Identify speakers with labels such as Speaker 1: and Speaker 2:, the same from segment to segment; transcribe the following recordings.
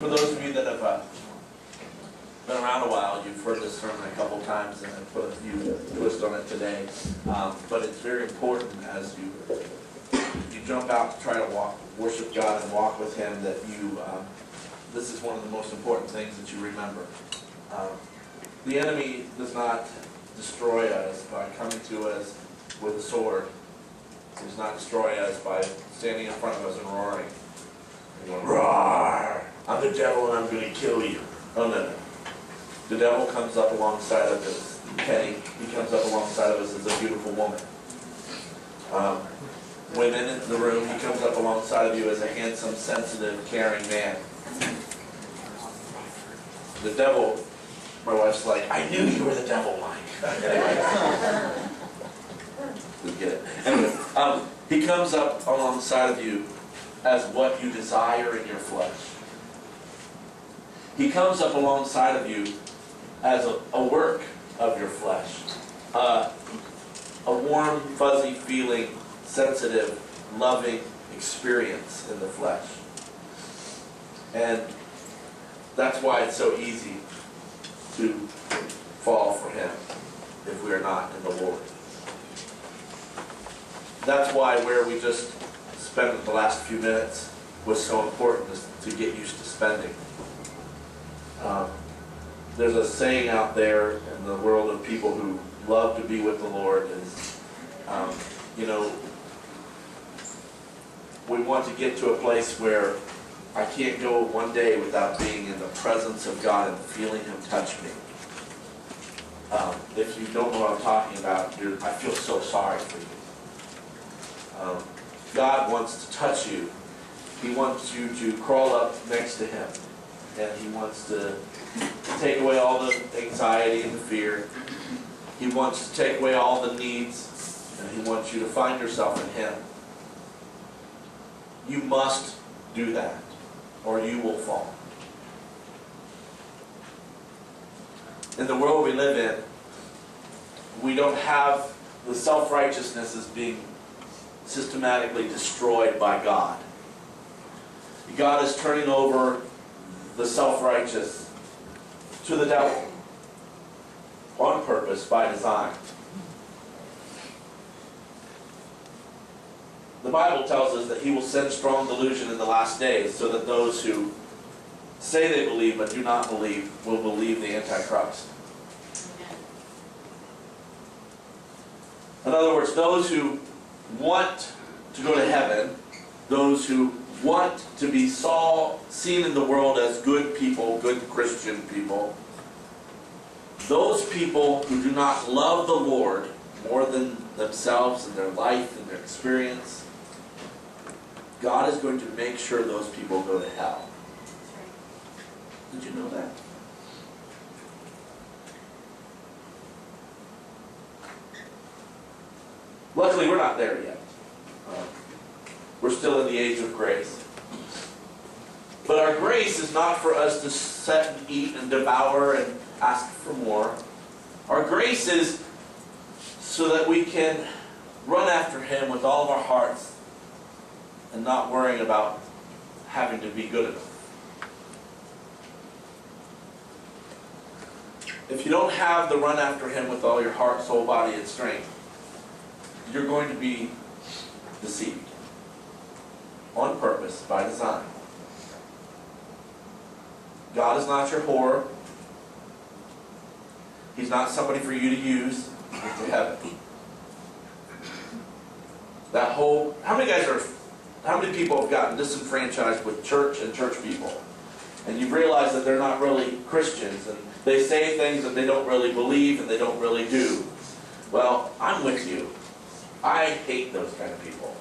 Speaker 1: For those of you that have been around a while, you've heard this sermon a couple times and I put a few twists on it today. But it's very important as you jump out to try to worship God and walk with Him that this is one of the most important things that you remember. The enemy does not destroy us by coming to us with a sword. He does not destroy us by standing in front of us and roaring. And going, roar! I'm the devil and I'm going to kill you. Oh, no. The devil comes up alongside of us. Kenny, he comes up alongside of us as a beautiful woman. Women in the room, he comes up alongside of you as a handsome, sensitive, caring man. The devil, my wife's like, I knew you were the devil, Mike. Anyway. We get it. Anyway, he comes up alongside of you as what you desire in your flesh. He comes up alongside of you as a work of your flesh. A warm, fuzzy feeling, sensitive, loving experience in the flesh. And that's why it's so easy to fall for him if we are not in the Lord. That's why where we just spent the last few minutes was so important, is to get used to spending. There's a saying out there in the world of people who love to be with the Lord is, we want to get to a place where I can't go one day without being in the presence of God and feeling Him touch me. If you don't know what I'm talking about, I feel so sorry for you. God wants to touch you. He wants you to crawl up next to Him. And He wants to take away all the anxiety and the fear. He wants to take away all the needs. And He wants you to find yourself in Him. You must do that, or you will fall. In the world we live in, we don't have the self-righteousness as being systematically destroyed by God. God is turning over the self-righteous to the devil on purpose, by design. The Bible tells us that He will send strong delusion in the last days so that those who say they believe but do not believe will believe the Antichrist. In other words, those who want to go to heaven, those who want to be seen in the world as good people, good Christian people, those people who do not love the Lord more than themselves and their life and their experience, God is going to make sure those people go to hell. Did you know that? Luckily, we're not there yet. We're still in the age of grace. But our grace is not for us to sit and eat and devour and ask for more. Our grace is so that we can run after Him with all of our hearts and not worrying about having to be good enough. If you don't have the run after Him with all your heart, soul, body, and strength, you're going to be deceived. On purpose, by design. God is not your whore. He's not somebody for you to use to get to heaven. How many people have gotten disenfranchised with church and church people? And you've realized that they're not really Christians, and they say things that they don't really believe and they don't really do. Well, I'm with you. I hate those kind of people.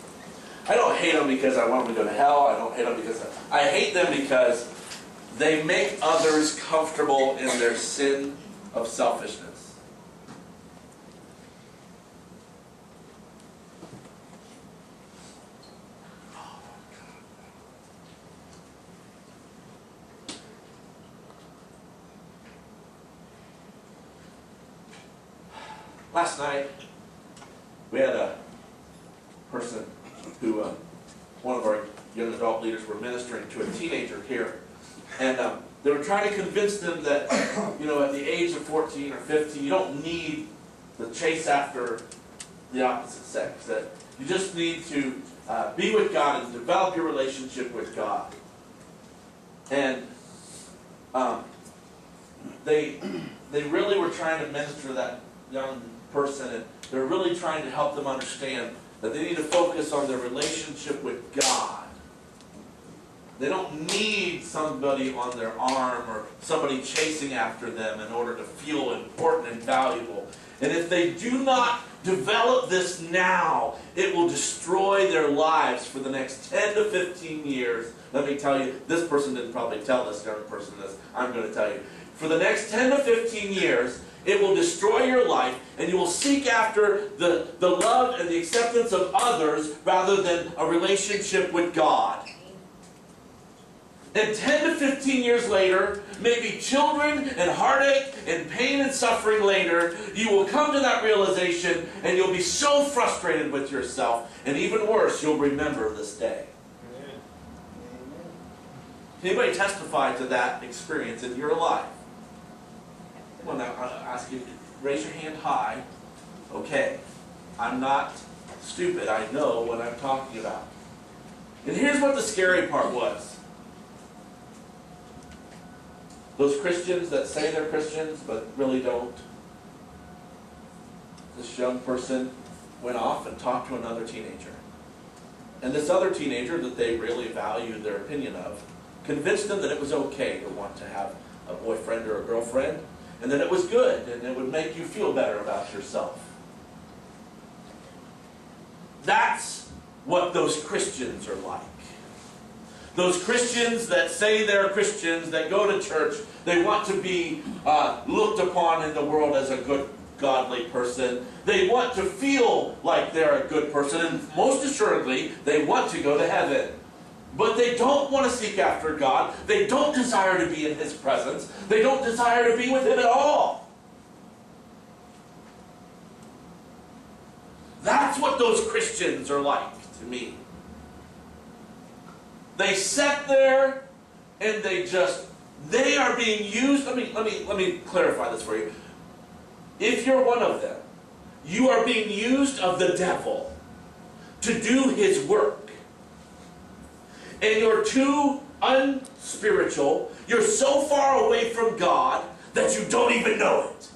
Speaker 1: I don't hate them because I want them to go to hell. I don't hate them because I hate them because they make others comfortable in their sin of selfishness. Last night, we had a person who, one of our young adult leaders, were ministering to a teenager here And they were trying to convince them that, at the age of 14 or 15, you don't need to chase after the opposite sex. That you just need to be with God and develop your relationship with God. And they really were trying to minister to that young person, and they're really trying to help them understand that they need to focus on their relationship with God. They don't need somebody on their arm or somebody chasing after them in order to feel important and valuable. And if they do not develop this now, it will destroy their lives for the next 10 to 15 years. Let me tell you, this person didn't probably tell this young person this. I'm going to tell you. For the next 10 to 15 years, it will destroy your life, and you will seek after the love and the acceptance of others rather than a relationship with God. And 10 to 15 years later, maybe children and heartache and pain and suffering later, you will come to that realization and you'll be so frustrated with yourself. And even worse, you'll remember this day. Amen. Can anybody testify to that experience in your life? Well, now I'll ask you, raise your hand high. Okay, I'm not stupid. I know what I'm talking about. And here's what the scary part was. Those Christians that say they're Christians but really don't. This young person went off and talked to another teenager. And this other teenager that they really valued their opinion of convinced them that it was okay to want to have a boyfriend or a girlfriend, and that it was good and it would make you feel better about yourself. That's what those Christians are like. Those Christians that say they're Christians, that go to church, they want to be looked upon in the world as a good, godly person. They want to feel like they're a good person, and most assuredly, they want to go to heaven. But they don't want to seek after God. They don't desire to be in His presence. They don't desire to be with Him at all. That's what those Christians are like to me. They sit there and they are being used. Let me clarify this for you. If you're one of them, you are being used of the devil to do his work. And you're too unspiritual. You're so far away from God that you don't even know it.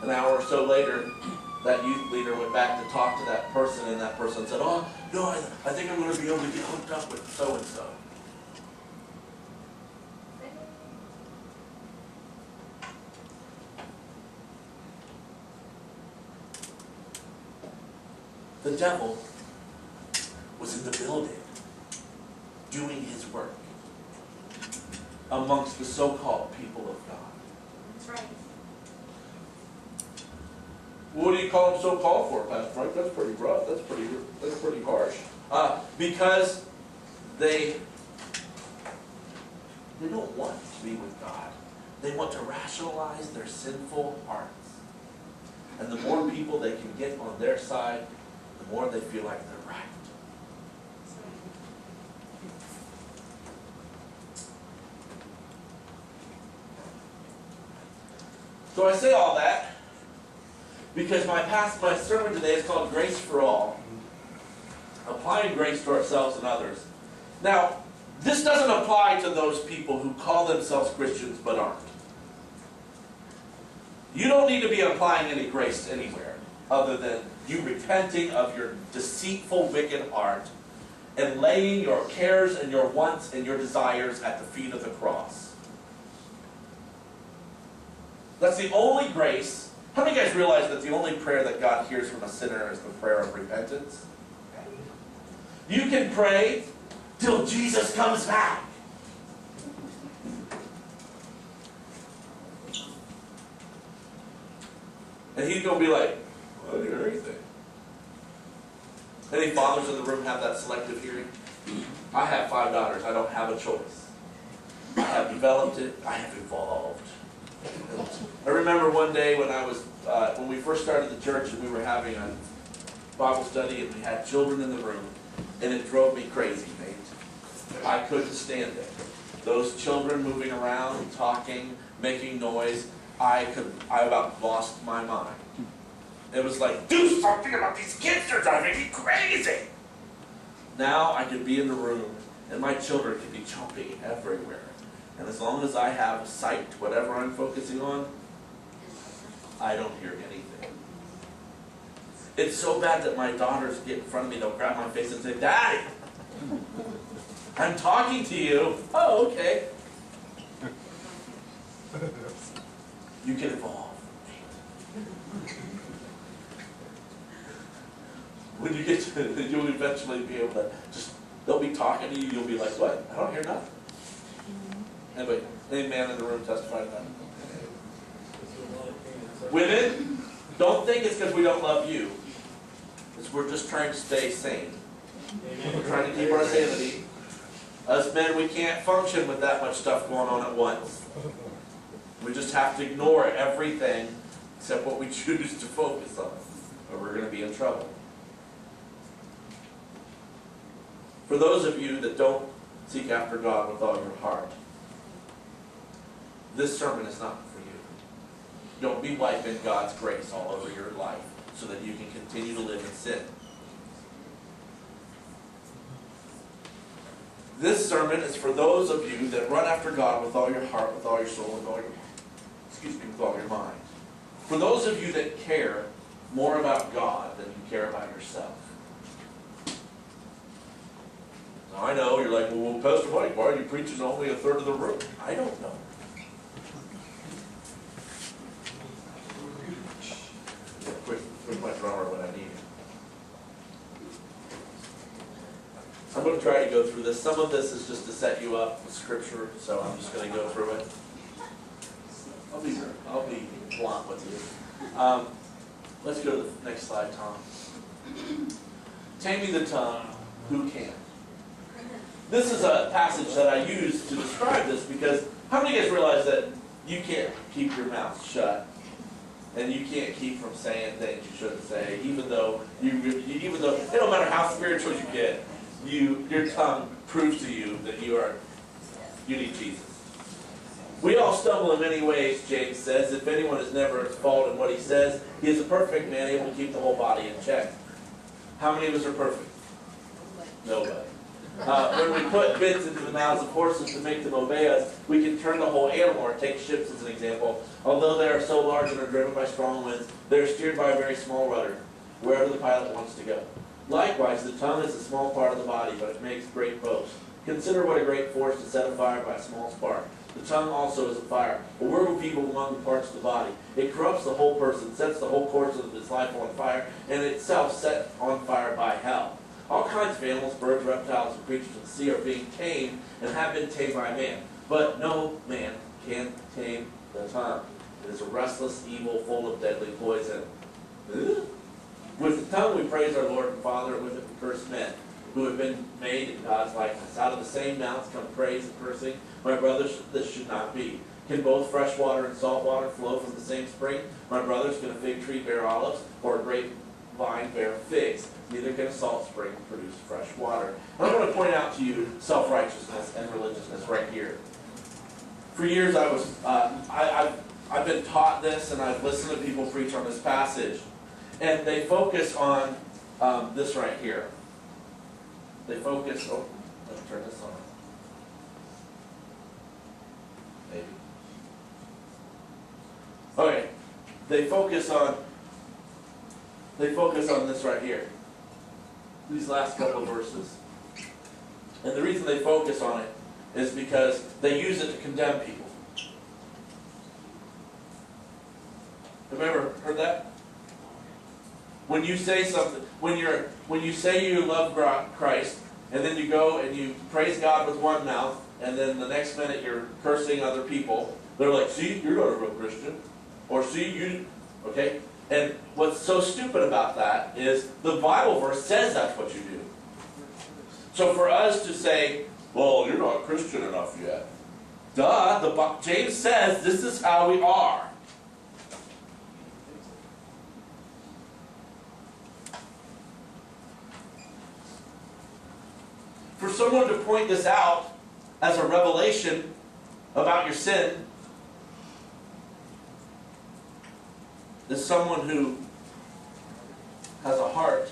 Speaker 1: An hour or so later, that youth leader went back to talk to that person, and that person said, "Oh, no, I think I'm going to be able to get hooked up with so-and-so." The devil was in the building, doing his work amongst the so-called people of God.
Speaker 2: That's right.
Speaker 1: What do you call them so-called for, Pastor Frank? That's pretty rough. That's pretty harsh. Because they don't want to be with God. They want to rationalize their sinful hearts. And the more people they can get on their side, the more they feel like they're right. So I say all that because my sermon today is called Grace for All. Applying grace to ourselves and others. Now, this doesn't apply to those people who call themselves Christians but aren't. You don't need to be applying any grace anywhere other than you repenting of your deceitful, wicked heart and laying your cares and your wants and your desires at the feet of the cross. That's the only grace. How many of you guys realize that the only prayer that God hears from a sinner is the prayer of repentance? You can pray till Jesus comes back. And he's going to be like, well, I didn't hear anything. Any fathers in the room have that selective hearing? I have 5 daughters. I don't have a choice. I have I've developed it, I have evolved. I remember one day when when we first started the church and we were having a Bible study and we had children in the room, and it drove me crazy, mate. I couldn't stand it. Those children moving around, talking, making noise, I about lost my mind. It was like, do something about these kids, they're driving me crazy. Now I could be in the room and my children could be jumping everywhere. And as long as I have sight to whatever I'm focusing on, I don't hear anything. It's so bad that my daughters get in front of me, they'll grab my face and say, Daddy, I'm talking to you. Oh, okay. You can evolve. When you get to it, you'll eventually be able to they'll be talking to you, you'll be like, what? I don't hear nothing. Anyway, any man in the room testify to that? Women, don't think it's because we don't love you. It's we're just trying to stay sane. We're trying to keep our sanity. Us men, we can't function with that much stuff going on at once. We just have to ignore everything except what we choose to focus on, or we're going to be in trouble. For those of you that don't seek after God with all your heart, this sermon is not for you. Don't be wiping God's grace all over your life so that you can continue to live in sin. This sermon is for those of you that run after God with all your heart, with all your soul, with all with all your mind. For those of you that care more about God than you care about yourself. Now I know, you're like, well, Pastor Mike, why are you preaching to only a third of the room? I don't know. Where's my drummer when I need him? I'm going to try to go through this. Some of this is just to set you up with Scripture, so I'm just going to go through it. I'll be blunt with you. Let's go to the next slide, Tom. Taming the tongue, who can? This is a passage that I use to describe this because how many of you guys realize that you can't keep your mouth shut and you can't keep from saying things you shouldn't say, even though it don't matter how spiritual you get, your tongue proves to you that you need Jesus. We all stumble in many ways, James says. If anyone is never at fault in what he says, he is a perfect man, able to keep the whole body in check. How many of us are perfect? Nobody. When we put bits into the mouths of horses to make them obey us, we can turn the whole animal, or take ships as an example. Although they are so large and are driven by strong winds, they are steered by a very small rudder, wherever the pilot wants to go. Likewise, the tongue is a small part of the body, but it makes great boast. Consider what a great force to set afire by a small spark. The tongue also is a fire, a worm of evil among the parts of the body. It corrupts the whole person, sets the whole course of his life on fire, and itself set on fire by hell. All kinds of animals, birds, reptiles, and creatures of the sea are being tamed and have been tamed by man. But no man can tame the tongue. It is a restless evil full of deadly poison. With the tongue we praise our Lord and Father, and with it we curse men who have been made in God's likeness. Out of the same mouths come praise and cursing. My brothers, this should not be. Can both fresh water and salt water flow from the same spring? My brothers, can a fig tree bear olives, or a grapevine bear figs? Neither can a salt spring produce fresh water. And I'm going to point out to you self-righteousness and religiousness right here. For years I've been taught this, and I've listened to people preach on this passage. And they focus on this right here. They focus, let's turn this on. Maybe. Okay. They focus on this right here. These last couple of verses. And the reason they focus on it is because they use it to condemn people. Have you ever heard that? When you say something, when you say you love Christ, and then you go and you praise God with one mouth, and then the next minute you're cursing other people, they're like, see, you're not a real Christian. Or see, you, okay? And what's so stupid about that is the Bible verse says that's what you do. So for us to say, well, you're not Christian enough yet, Duh, James says this is how we are. For someone to point this out as a revelation about your sin is someone who has a heart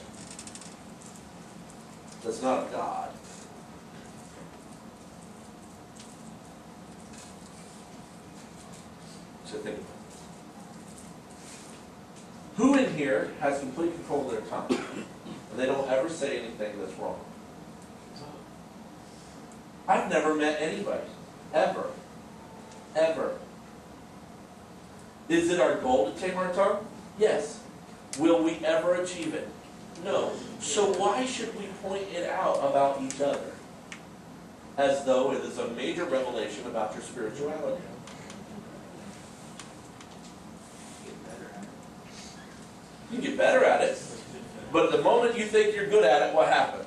Speaker 1: that's not of God. So think about it. Who in here has complete control of their tongue and they don't ever say anything that's wrong? I've never met anybody, ever. Is it our goal to tame our tongue? Yes. Will we ever achieve it? No. So why should we point it out about each other as though it is a major revelation about your spirituality? You get better at it, but the moment you think you're good at it, what happens?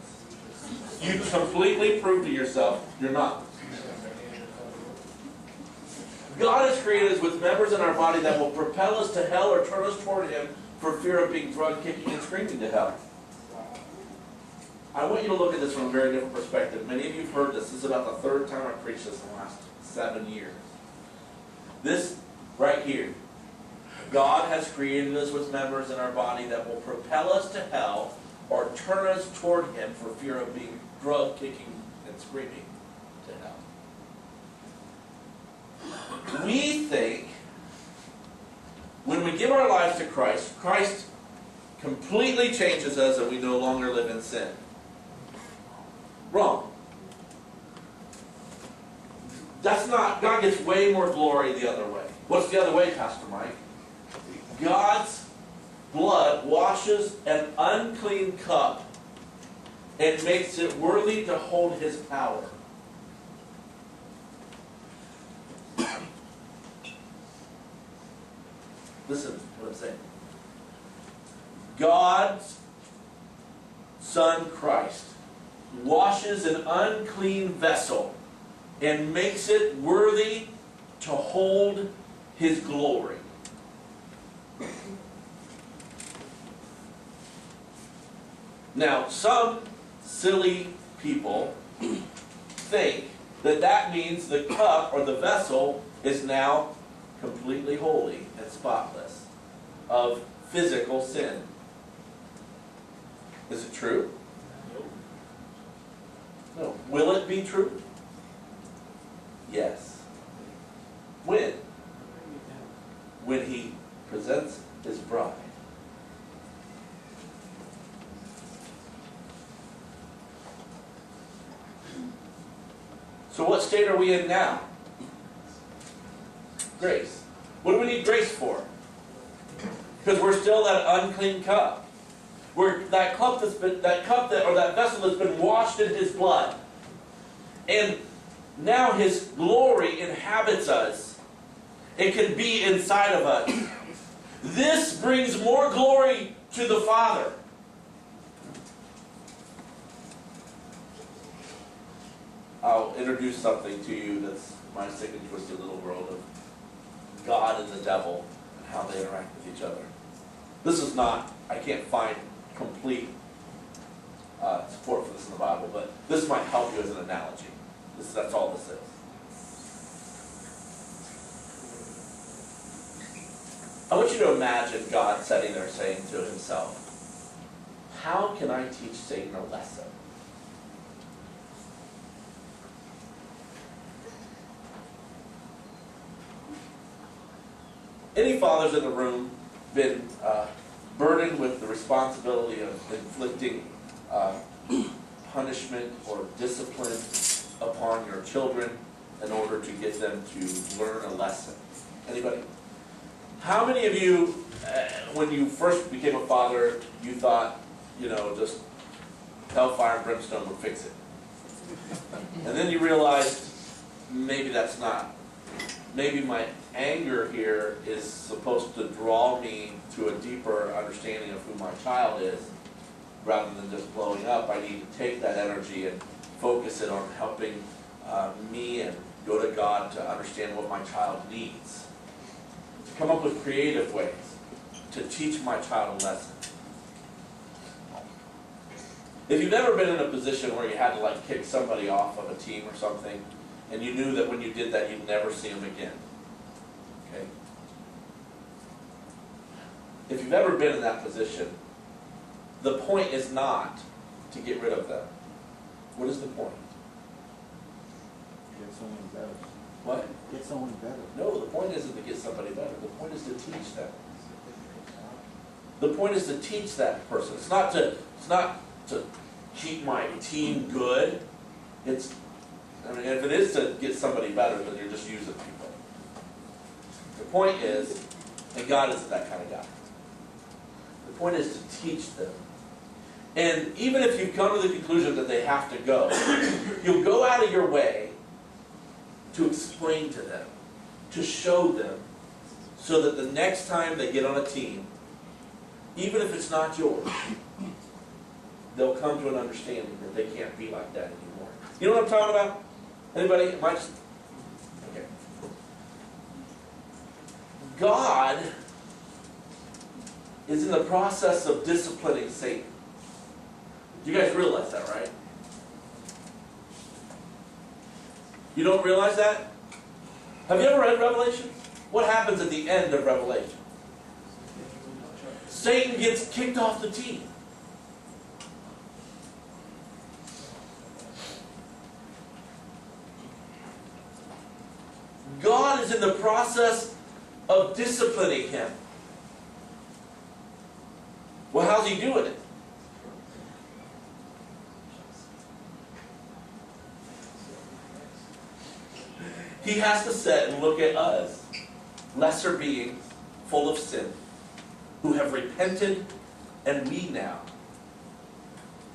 Speaker 1: You completely prove to yourself you're not. God has created us with members in our body that will propel us to hell or turn us toward Him for fear of being drugged, kicking, and screaming to hell. I want you to look at this from a very different perspective. Many of you have heard this. This is about the third time I've preached this in the last 7 years. This right here. God has created us with members in our body that will propel us to hell or turn us toward Him for fear of being drugged, kicking, and screaming to hell. We think when we give our lives to Christ, Christ completely changes us and we no longer live in sin. Wrong. That's not, God gets way more glory the other way. What's the other way, Pastor Mike? God's blood washes an unclean cup and makes it worthy to hold His power. Listen to what I'm saying. God's Son Christ washes an unclean vessel and makes it worthy to hold His glory. Now, some silly people think that that means the cup or the vessel is now completely holy and spotless of physical sin. Is it true? No. Will it be true? Yes. When? When He presents His bride. So what state are we in now? Grace. What do we need grace for? Because we're still that unclean cup. We're that cup or that vessel that's been washed in His blood. And now His glory inhabits us. It can be inside of us. This brings more glory to the Father. I'll introduce something to you that's my sick and twisted little world of God and the devil and how they interact with each other. This is not, I can't find complete support for this in the Bible, but this might help you as an analogy. That's all this is. I want you to imagine God sitting there saying to Himself, how can I teach Satan a lesson? Any fathers in the room been burdened with the responsibility of inflicting punishment or discipline upon your children in order to get them to learn a lesson? Anybody? How many of you, when you first became a father, you thought, just hellfire and brimstone would fix it? And then you realized, maybe that's not. Maybe my anger here is supposed to draw me to a deeper understanding of who my child is, rather than just blowing up. I need to take that energy and focus it on helping me and go to God to understand what my child needs, to come up with creative ways to teach my child a lesson. If you've ever been in a position where you had to like kick somebody off of a team or something, and you knew that when you did that you'd never see them again, okay? If you've ever been in that position, the point is not to get rid of them. What is the point?
Speaker 2: Get someone better.
Speaker 1: What?
Speaker 2: Get someone better.
Speaker 1: No, the point isn't to get somebody better. The point is to teach them. The point is to teach that person. It's not to keep my team good. If it is to get somebody better, then you're just using people. The point is, and God isn't that kind of guy. The point is to teach them. And even if you come to the conclusion that they have to go, you'll go out of your way to explain to them, to show them, so that the next time they get on a team, even if it's not yours, they'll come to an understanding that they can't be like that anymore. You know what I'm talking about? Anybody? Am I just... Okay. God is in the process of disciplining Satan. You guys realize that, right? You don't realize that? Have you ever read Revelation? What happens at the end of Revelation? Satan gets kicked off the team. God is in the process of disciplining him. Well, how's he doing it? He has to sit and look at us, lesser beings, full of sin, who have repented, and we now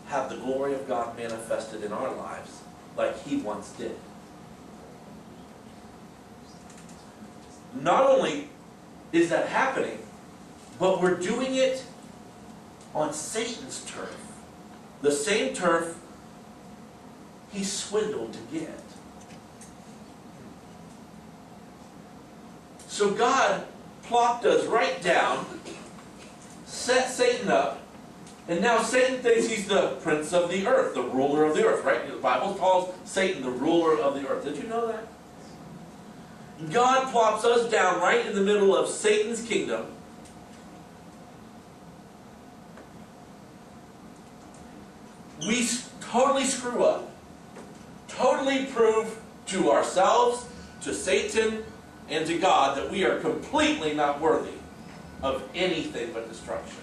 Speaker 1: have the glory of God manifested in our lives like he once did. Not only is that happening, but we're doing it on Satan's turf. The same turf he swindled to get. So God plopped us right down, set Satan up, and now Satan thinks he's the prince of the earth, the ruler of the earth, right? The Bible calls Satan the ruler of the earth. Did you know that? God plops us down right in the middle of Satan's kingdom. We totally screw up. Totally prove to ourselves, to Satan, and to God that we are completely not worthy of anything but destruction.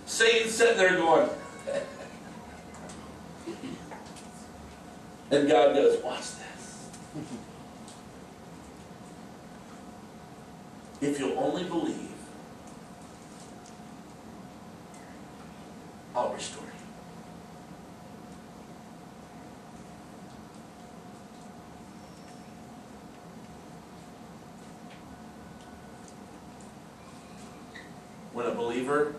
Speaker 1: Satan's sitting there going, and God goes, watch this. If you'll only believe, I'll restore you. When a believer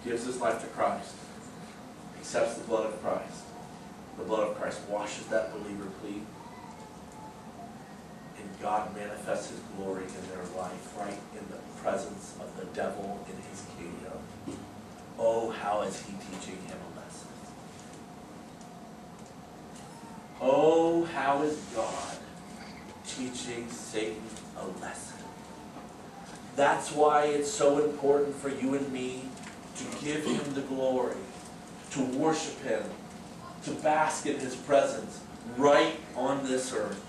Speaker 1: gives his life to Christ, accepts the blood of Christ, the blood of Christ washes that believer clean, and God manifests his glory in their life right in the presence of the devil in his kingdom. Oh, how is he teaching him a lesson? Oh, how is God teaching Satan a lesson? That's why it's so important for you and me to give him the glory, to worship him, to bask in his presence right on this earth.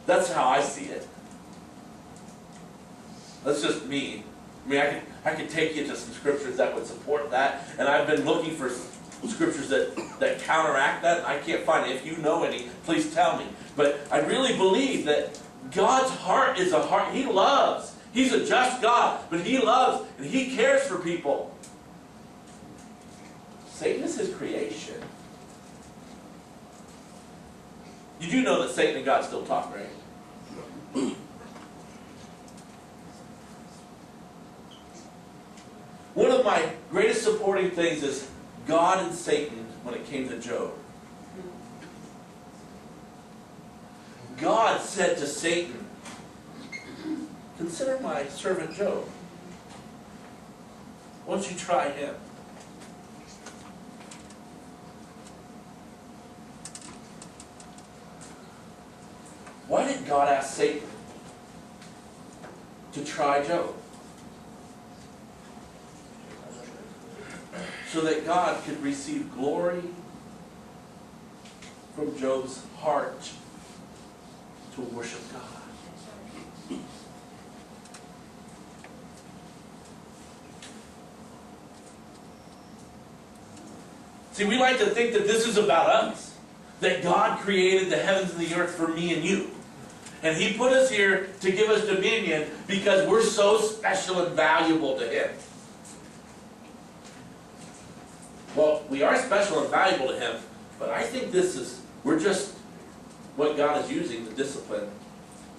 Speaker 1: That's how I see it. That's just me. I mean, I could take you to some scriptures that would support that, and I've been looking for scriptures that counteract that, and I can't find it. If you know any, please tell me. But I really believe that God's heart is a heart. He loves. He's a just God, but he loves and he cares for people. Satan is his creation. You do know that Satan and God still talk, right? One of my greatest supporting things is God and Satan when it came to Job. God said to Satan, consider my servant Job. Why don't you try him? Why did God ask Satan to try Job? So that God could receive glory from Job's heart to worship God. See, we like to think that this is about us. That God created the heavens and the earth for me and you. And He put us here to give us dominion because we're so special and valuable to Him. Well, we are special and valuable to Him, but I think we're just what God is using to discipline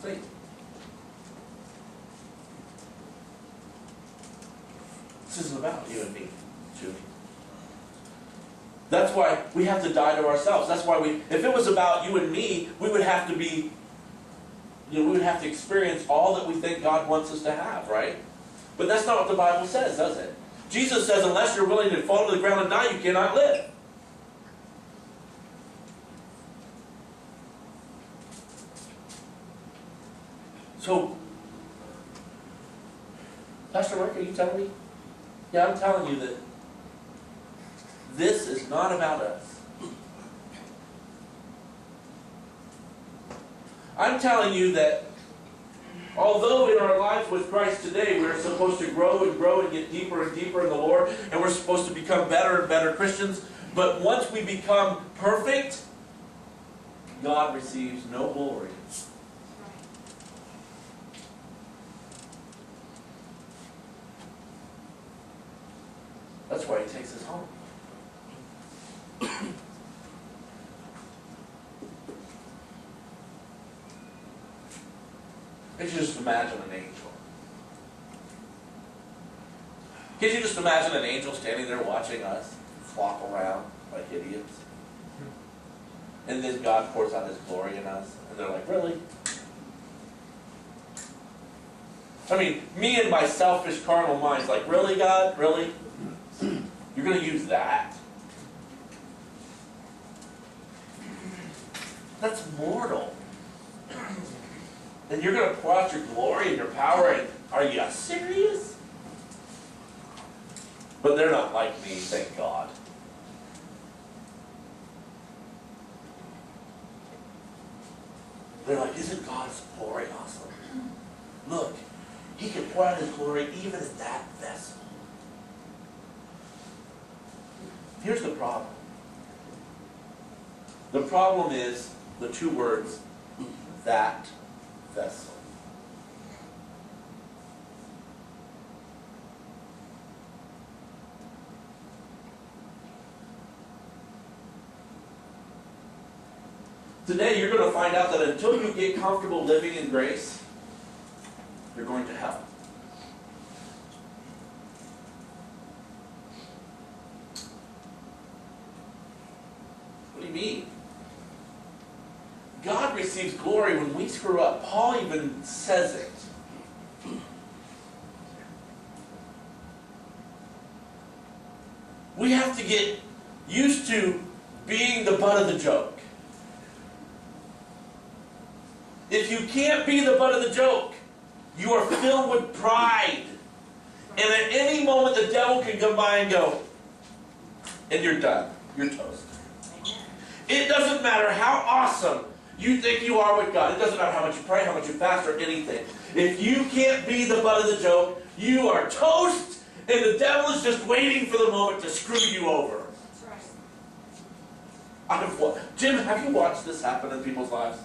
Speaker 1: Satan. This isn't about you and me, Julie. That's why we have to die to ourselves. That's why if it was about you and me, we would have to be, we would have to experience all that we think God wants us to have, right? But that's not what the Bible says, does it? Jesus says, unless you're willing to fall to the ground and die, you cannot live. So, Pastor Mark, are you telling me? Yeah, I'm telling you that this is not about us. I'm telling you that although in our lives with Christ today we're supposed to grow and grow and get deeper and deeper in the Lord, and we're supposed to become better and better Christians, but once we become perfect, God receives no glory. That's why He takes us home. Can you just imagine an angel? Can you just imagine an angel standing there watching us flop around like idiots? And then God pours out His glory in us, and they're like, really? I mean, me and my selfish carnal mind's like, really, God? Really? You're going to use that? That's mortal. And you're going to pour out your glory and your power, and are you serious? But they're not like me, thank God. They're like, isn't God's glory awesome? Look, He can pour out His glory even in that vessel. Here's the problem. The problem is the two words, that vessel. Today you're going to find out that until you get comfortable living in grace, you're going to hell. What do you mean? God receives glory when we screw up. Paul even says it. We have to get used to being the butt of the joke. If you can't be the butt of the joke, you are filled with pride. And at any moment the devil can come by and go, and you're done. You're toast. It doesn't matter how awesome you think you are with God. It doesn't matter how much you pray, how much you fast, or anything. If you can't be the butt of the joke, you are toast, and the devil is just waiting for the moment to screw you over. That's right. Jim, have you watched this happen in people's lives?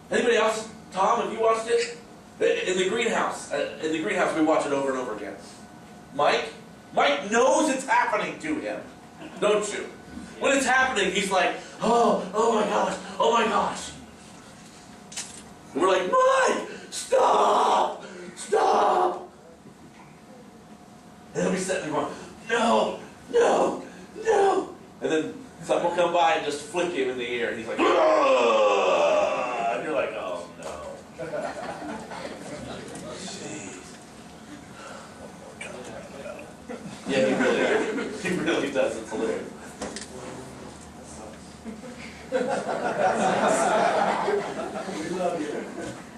Speaker 1: Anybody else? Tom, have you watched it? In the greenhouse. In the greenhouse, we watch it over and over again. Mike? Mike knows it's happening to him. Don't you? When it's happening, he's like, oh my gosh, oh my gosh. And we're like, Mike, stop, stop. And he'll be sitting there going, no, no, no. And then someone will come by and just flick him in the ear, and he's like, "Ugh!" And you're like, oh no. Jeez. Yeah, he really does. It's hilarious.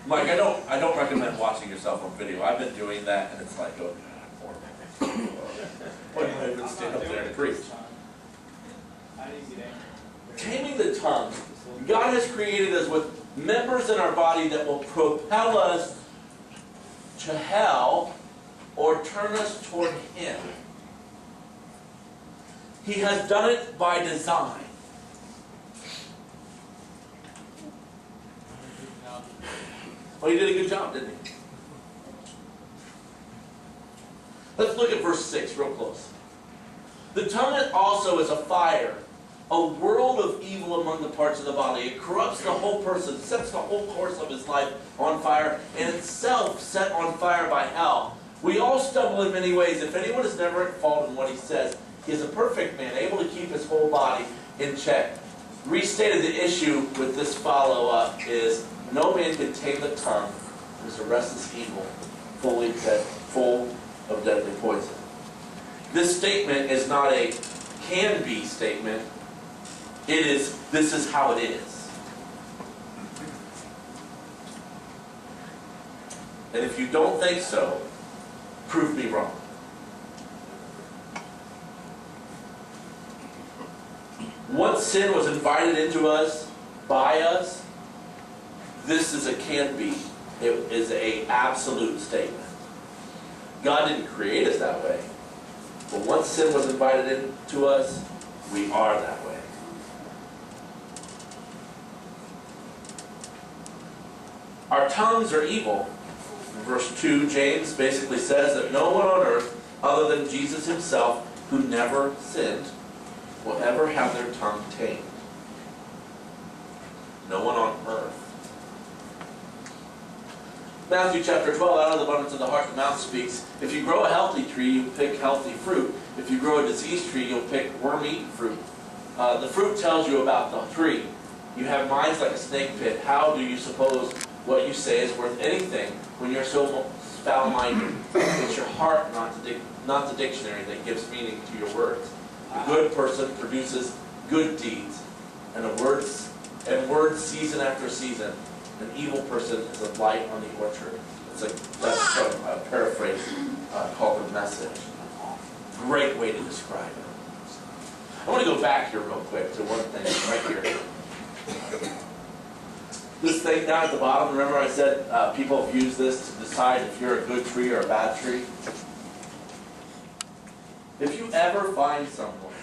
Speaker 1: Mike, I don't recommend watching yourself on video. I've been doing that, and it's like, oh, why do I even stand up there and preach? Taming the tongue. God has created us with members in our body that will propel us to hell or turn us toward Him. He has done it by design. Well, He did a good job, didn't He? Let's look at verse 6 real close. The tongue also is a fire, a world of evil among the parts of the body. It corrupts the whole person, sets the whole course of his life on fire, and itself set on fire by hell. We all stumble in many ways. If anyone is never at fault in what he says, he is a perfect man, able to keep his whole body in check. Restated the issue with this follow-up is, no man can tame the tongue. It is a restless evil, full of deadly poison. This statement is not a can-be statement. It is, this is how it is. And if you don't think so, prove me wrong. Once sin was invited into us, by us, this is a can-be. It is an absolute statement. God didn't create us that way. But once sin was invited into us, we are that way. Our tongues are evil. In verse 2, James basically says that no one on earth, other than Jesus Himself, who never sinned, will ever have their tongue tamed. No one on earth. Matthew chapter 12, out of the abundance of the heart, the mouth speaks. If you grow a healthy tree, you pick healthy fruit. If you grow a diseased tree, you'll pick worm-eaten fruit. The fruit tells you about the tree. You have minds like a snake pit. How do you suppose what you say is worth anything when you're so foul-minded? It's your heart, not the dictionary, that gives meaning to your words. A good person produces good deeds, and words season after season. An evil person is a blight on the orchard. That's from a paraphrase called The Message. Great way to describe it. I want to go back here real quick to one thing right here. This thing down at the bottom, remember I said people have used this to decide if you're a good tree or a bad tree? If you ever find someone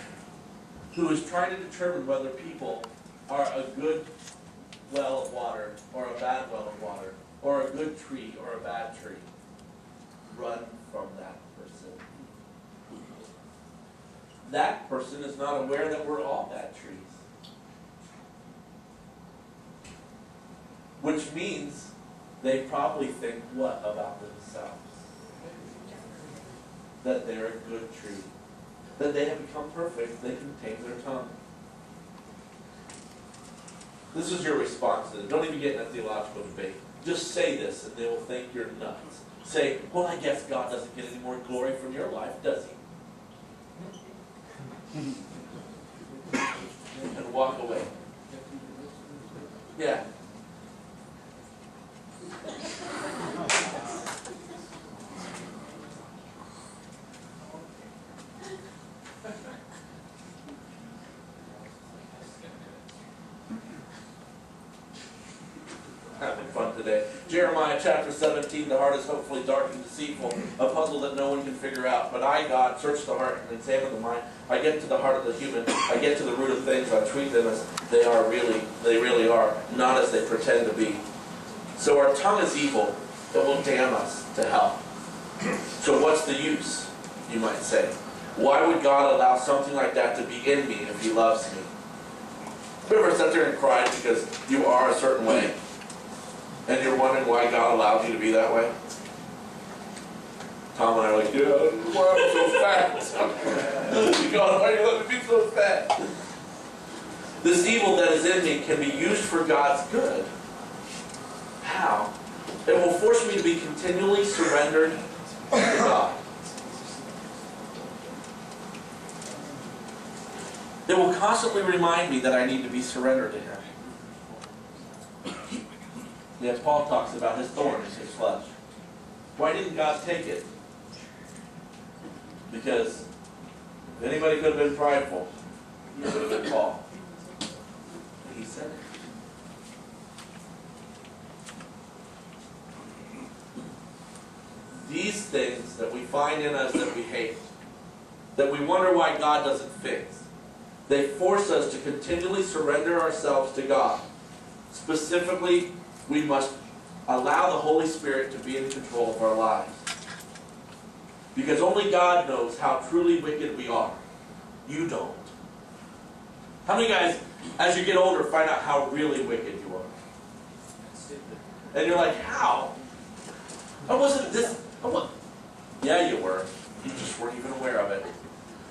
Speaker 1: who is trying to determine whether people are a good well of water or a bad well of water, or a good tree or a bad tree, run from that person. That person is not aware that we're all bad trees. Which means they probably think what about themselves? That they're a good tree. That they have become perfect, they can tame their tongue. This is your response to it. Don't even get in a theological debate. Just say this and they will think you're nuts. Say, well, I guess God doesn't get any more glory from your life, does He? And walk away. Yeah. Having fun today. Jeremiah chapter 17, the heart is hopefully dark and deceitful, a puzzle that no one can figure out. But I, God, search the heart and examine the mind. I get to the heart of the human. I get to the root of things. I treat them as they really are, not as they pretend to be. So our tongue is evil. It will damn us to hell. So what's the use, you might say? Why would God allow something like that to be in me if he loves me? Have you ever sat there and cried because you are a certain way? And you're wondering why God allowed you to be that way? Tom and I are like, yeah, why am I so fat? God, why are you letting me be so fat? This evil that is in me can be used for God's good. How? It will force me to be continually surrendered to God. It will constantly remind me that I need to be surrendered to Him. Yes, Paul talks about his thorns, his flesh. Why didn't God take it? Because if anybody could have been prideful, it would have been Paul. He said it. These things that we find in us that we hate, that we wonder why God doesn't fix, they force us to continually surrender ourselves to God. Specifically, we must allow the Holy Spirit to be in control of our lives. Because only God knows how truly wicked we are. You don't. How many guys, as you get older, find out how really wicked you are? And you're like, how? I wasn't this... Yeah, you were. You just weren't even aware of it.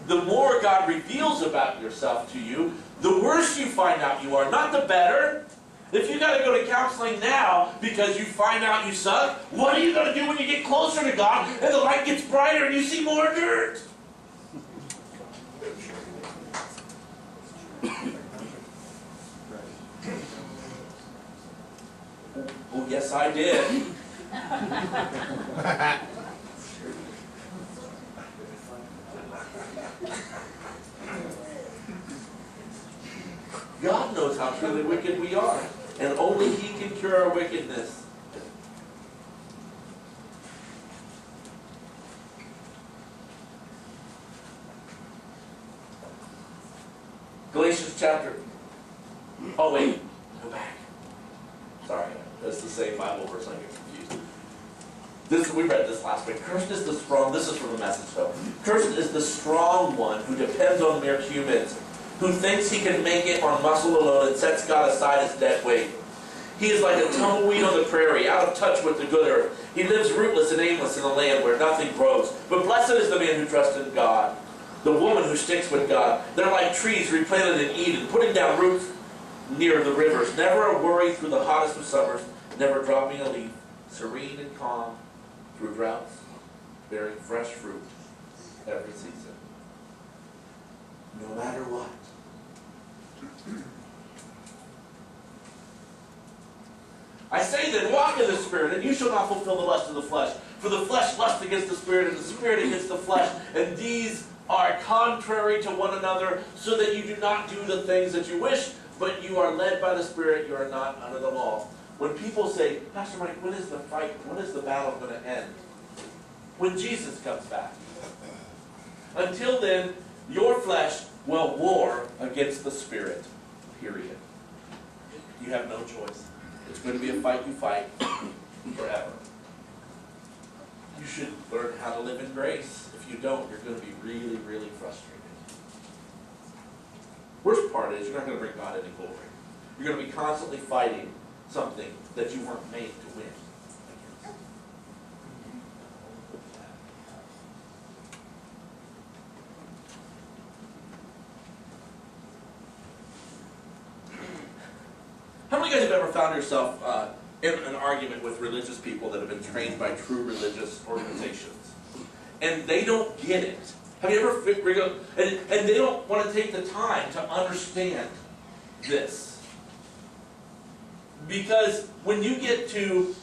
Speaker 1: The more God reveals about yourself to you, the worse you find out you are, not the better. If you got to go to counseling now because you find out you suck, what are you going to do when you get closer to God and the light gets brighter and you see more dirt? Oh, yes, I did. God knows how truly wicked we are, and only He can cure our wickedness. Galatians chapter... Oh wait, go back. Sorry, that's the same Bible verse. I get confused. We read this last week. Cursed is the strong... This is from the Message, though. Cursed is the strong one who depends on mere humans, who thinks he can make it on muscle alone and sets God aside as dead weight. He is like a tumbleweed on the prairie, out of touch with the good earth. He lives rootless and aimless in a land where nothing grows. But blessed is the man who trusts in God, the woman who sticks with God. They're like trees replanted in Eden, putting down roots near the rivers. Never a worry through the hottest of summers, never dropping a leaf, serene and calm through droughts, bearing fresh fruit every season. No matter what. I say then, walk in the Spirit, and you shall not fulfill the lust of the flesh. For the flesh lusts against the Spirit, and the Spirit against the flesh. And these are contrary to one another, so that you do not do the things that you wish, but you are led by the Spirit, you are not under the law. When people say, Pastor Mike, when is the fight, when is the battle going to end? When Jesus comes back. Until then, your flesh will war against the Spirit. Period. You have no choice. It's going to be a fight you fight forever. You should learn how to live in grace. If you don't, you're going to be really, really frustrated. Worst part is you're not going to bring God any glory. You're going to be constantly fighting something that you weren't made to win. How many of you guys have ever found yourself in an argument with religious people that have been trained by true religious organizations? And they don't get it. Have you ever figured out, and they don't want to take the time to understand this. Because when you get to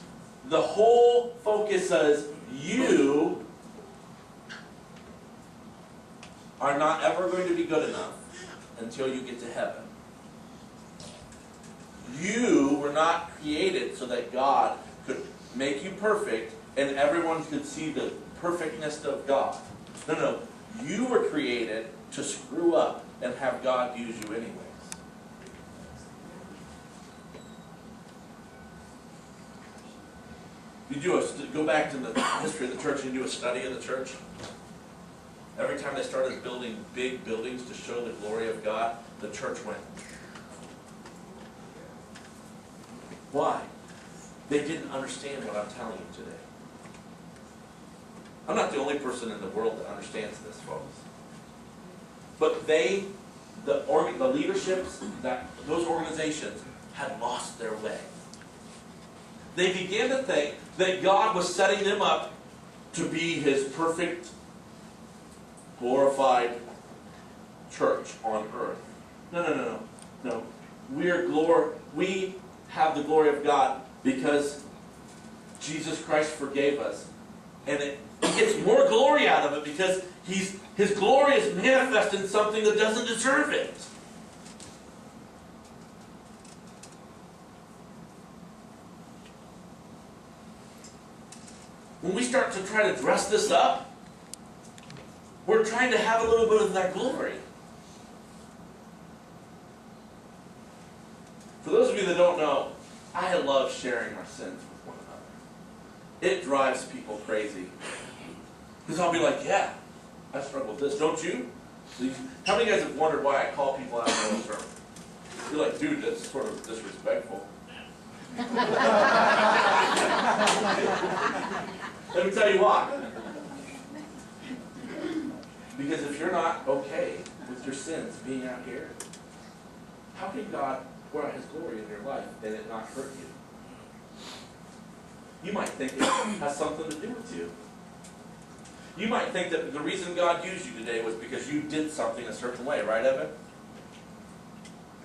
Speaker 1: the whole focus as you are not ever going to be good enough until you get to heaven. You were not created so that God could make you perfect and everyone could see the perfectness of God. No. You were created to screw up and have God use you anyways. You go back to the history of the church and do a study of the church. Every time they started building big buildings to show the glory of God, the church went. Why? They didn't understand what I'm telling you today. I'm not the only person in the world that understands this, folks. But the leaderships, those organizations had lost their way. They began to think that God was setting them up to be His perfect, glorified church on earth. No. We have the glory of God because Jesus Christ forgave us. And it gets more glory out of it because His glory is manifest in something that doesn't deserve it. When we start to try to dress this up, we're trying to have a little bit of that glory. For those of you that don't know, I love sharing our sins with one another. It drives people crazy. Because I'll be like, yeah, I struggle with this, don't you? How many of you guys have wondered why I call people out on their own term? You're like, dude, that's sort of disrespectful. Let me tell you why. Because if you're not okay with your sins being out here, how can God pour out His glory in your life and it not hurt you? You might think it has something to do with you. You might think that the reason God used you today was because you did something a certain way, right, Evan?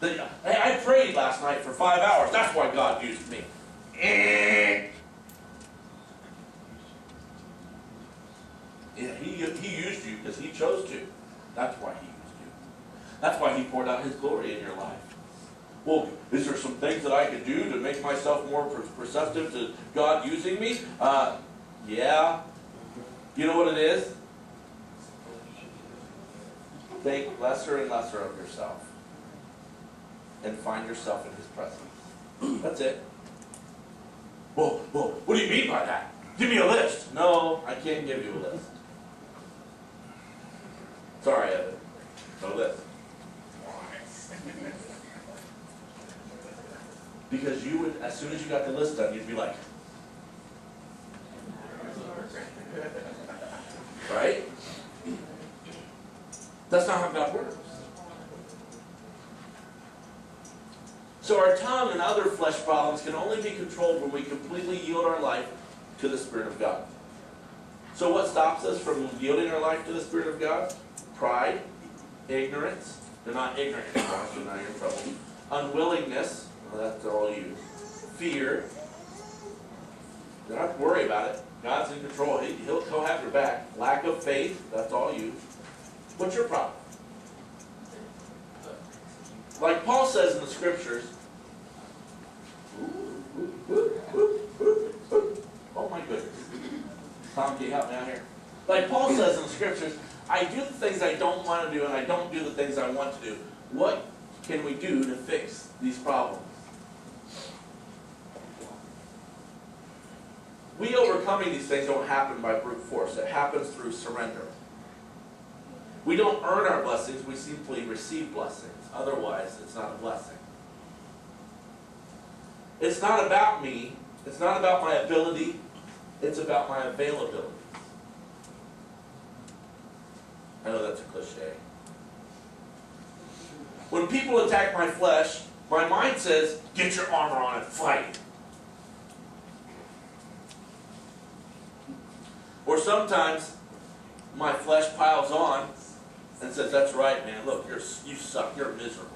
Speaker 1: Hey, I prayed last night for 5 hours. That's why God used me. Yeah, He used you because He chose to. That's why He used you. That's why He poured out His glory in your life. Well, is there some things that I could do to make myself more perceptive to God using me? Yeah. You know what it is? Think lesser and lesser of yourself. And find yourself in His presence. That's it. Well, what do you mean by that? Give me a list. No, I can't give you a list. Sorry, Evan. No list. Because you would, as soon as you got the list done, you'd be like, right? That's not how God works. So our tongue and other flesh problems can only be controlled when we completely yield our life to the Spirit of God. So what stops us from yielding our life to the Spirit of God? Pride, ignorance. They're not ignorant anymore, so now you're in trouble. Unwillingness, well, that's all you. Fear. You don't have to worry about it. God's in control. He'll have your back. Lack of faith, that's all you. What's your problem? Like Paul says in the Scriptures, oh my goodness. Tom, can you help me out here? Like Paul says in the Scriptures, I do the things I don't want to do and I don't do the things I want to do. What can we do to fix these problems? We overcoming these things don't happen by brute force. It happens through surrender. We don't earn our blessings, we simply receive blessings. Otherwise, it's not a blessing. It's not about me. It's not about my ability. It's about my availability. I know that's a cliche. When people attack my flesh, my mind says, get your armor on and fight. Or sometimes my flesh piles on and says, that's right, man, look, you suck, you're miserable.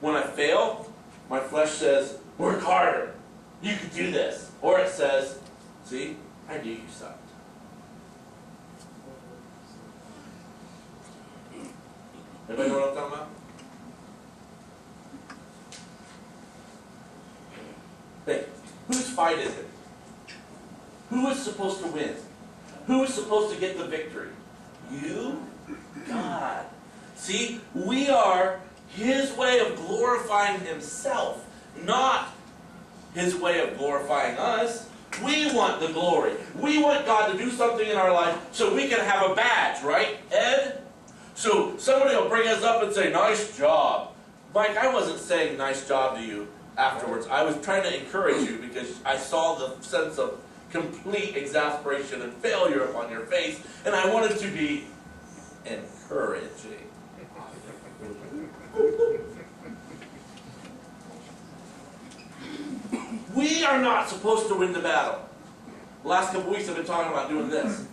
Speaker 1: When I fail, my flesh says, work harder, you can do this. Or it says, see, I knew you sucked. Anybody know what I'm talking about? Hey, whose fight is it? Who is supposed to win? Who is supposed to get the victory? You? God. See, we are His way of glorifying Himself, not His way of glorifying us. We want the glory. We want God to do something in our life so we can have a badge, right, Ed? So somebody will bring us up and say, nice job. Mike, I wasn't saying nice job to you afterwards. I was trying to encourage you because I saw the sense of complete exasperation and failure upon your face, and I wanted to be encouraging. We are not supposed to win the battle. The last couple weeks I've been talking about doing this.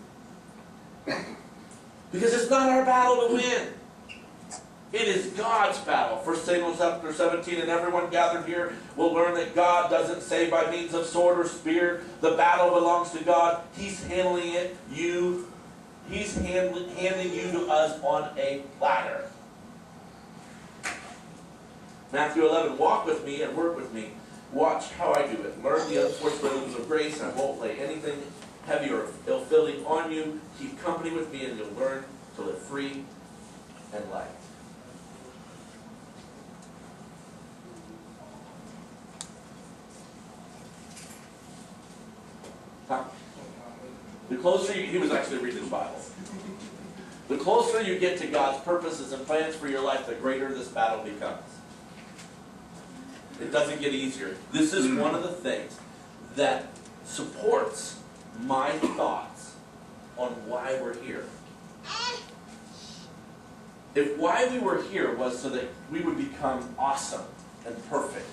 Speaker 1: Because it's not our battle to win. It is God's battle. 1 Samuel chapter 17, and everyone gathered here will learn that God doesn't say by means of sword or spear. The battle belongs to God. He's handling it. He's handing you to us on a platter. Matthew 11, walk with me and work with me. Watch how I do it. Learn the unforced rhythms of grace, and I won't lay anything heavy or ill-fitting on you. Keep company with me, and you'll learn to live free and light. The closer he was actually reading the Bible. The closer you get to God's purposes and plans for your life, the greater this battle becomes. It doesn't get easier. This is one of the things that supports my thoughts on why we're here. If why we were here was so that we would become awesome and perfect,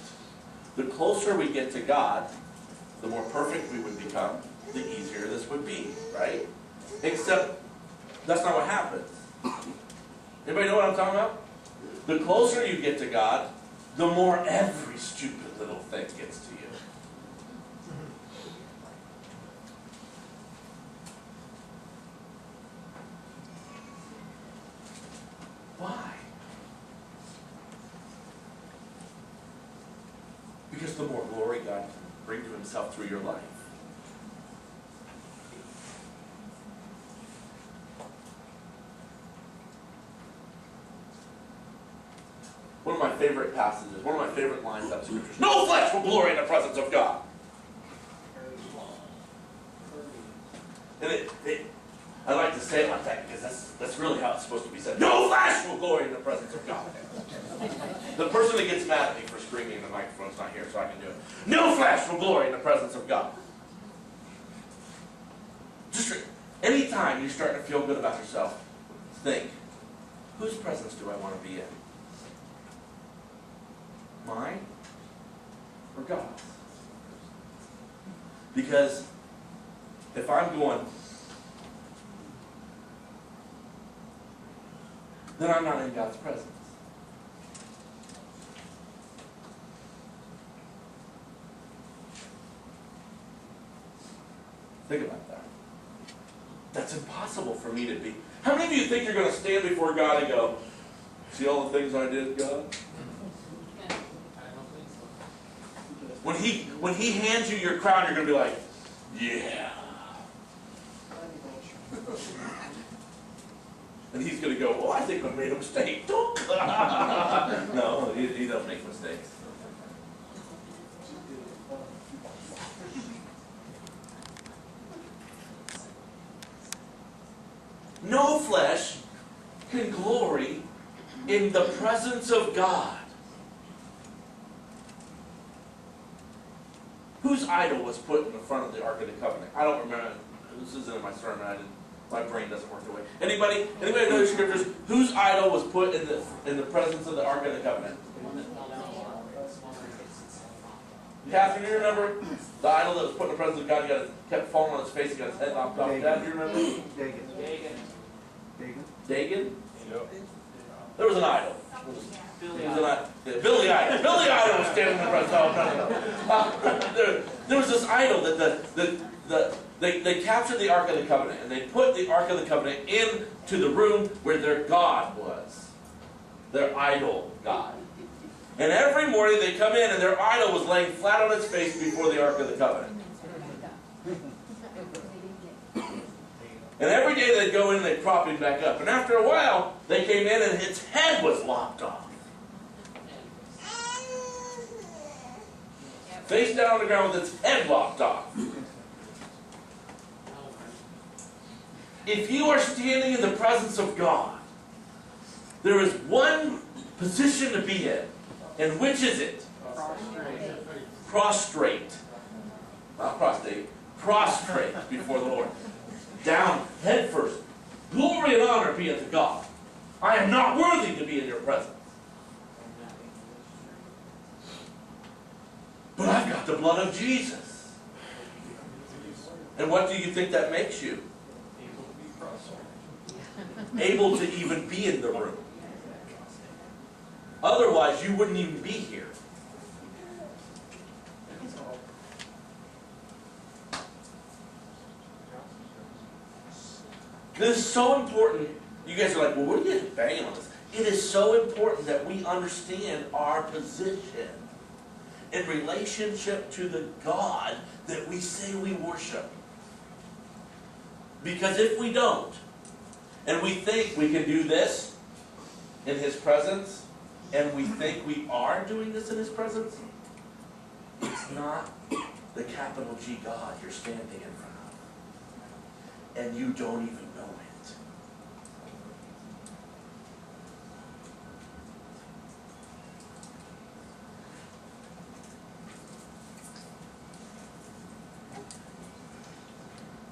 Speaker 1: the closer we get to God, the more perfect we would become, the easier this would be, right? Except that's not what happens. Anybody know what I'm talking about? The closer you get to God, the more every stupid little thing gets to you. Why? Because the more glory God can bring to himself through your life. One of my favorite passages, one of my favorite lines out of Scripture. No flesh will glory in the presence of God. And I like to say it like that because that's really how it's supposed to be said. No flesh will glory in the presence of God. The person that gets mad at me for screaming, the microphone's not here, so I can do it. No flesh will glory in the presence of God. Just anytime you're starting to feel good about yourself, think, whose presence do I want to be in? Mine or God's? Because if I'm going, then I'm not in God's presence. Think about that. That's impossible for me to be. How many of you think you're going to stand before God and go, see all the things I did, God? When he hands you your crown, you're going to be like, yeah. And he's going to go, well, I think I made a mistake. No, he doesn't make mistakes. No flesh can glory in the presence of God. Whose idol was put in the front of the Ark of the Covenant? I don't remember. This isn't in my sermon. My brain doesn't work the way. Anybody know the scriptures? Whose idol was put in the presence of the Ark of the Covenant? Catherine, do you remember the idol that was put in the presence of God? Kept falling on his face. He got his head knocked off. Dad, do you remember? Dagon? Yep. There was an idol. Billy Idol. Billy Idol was standing in the presence. There was this idol that they captured the Ark of the Covenant, and they put the Ark of the Covenant into the room where their God was, their idol God. And every morning they come in, and their idol was laying flat on its face before the Ark of the Covenant. And every day they'd go in and they'd prop him back up. And after a while, they came in and its head was lopped off. Face down on the ground with its head lopped off. if you are standing in the presence of God, there is one position to be in. And which is it? Prostrate. Not prostate. Prostrate before the Lord. Down, head first. Glory and honor be unto God. I am not worthy to be in your presence. But I've got the blood of Jesus. And what do you think that makes you? Able to even be in the room. Otherwise, you wouldn't even be here. This is so important. You guys are like, well, what are you banging on this? It is so important that we understand our position in relationship to the God that we say we worship. Because if we don't, and we think we can do this in His presence, and we think we are doing this in His presence, it's not the capital G God you're standing in front of. And you don't even know it.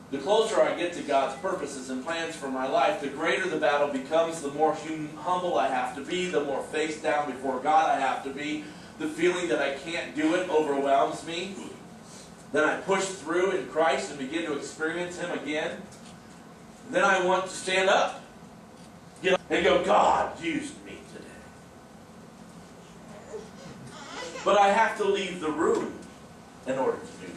Speaker 1: The closer I get to God's purposes and plans for my life, the greater the battle becomes, the more humble I have to be, the more face down before God I have to be. The feeling that I can't do it overwhelms me. Then I push through in Christ and begin to experience Him again. Then I want to stand up, get up and go, God used me today. But I have to leave the room in order to do that.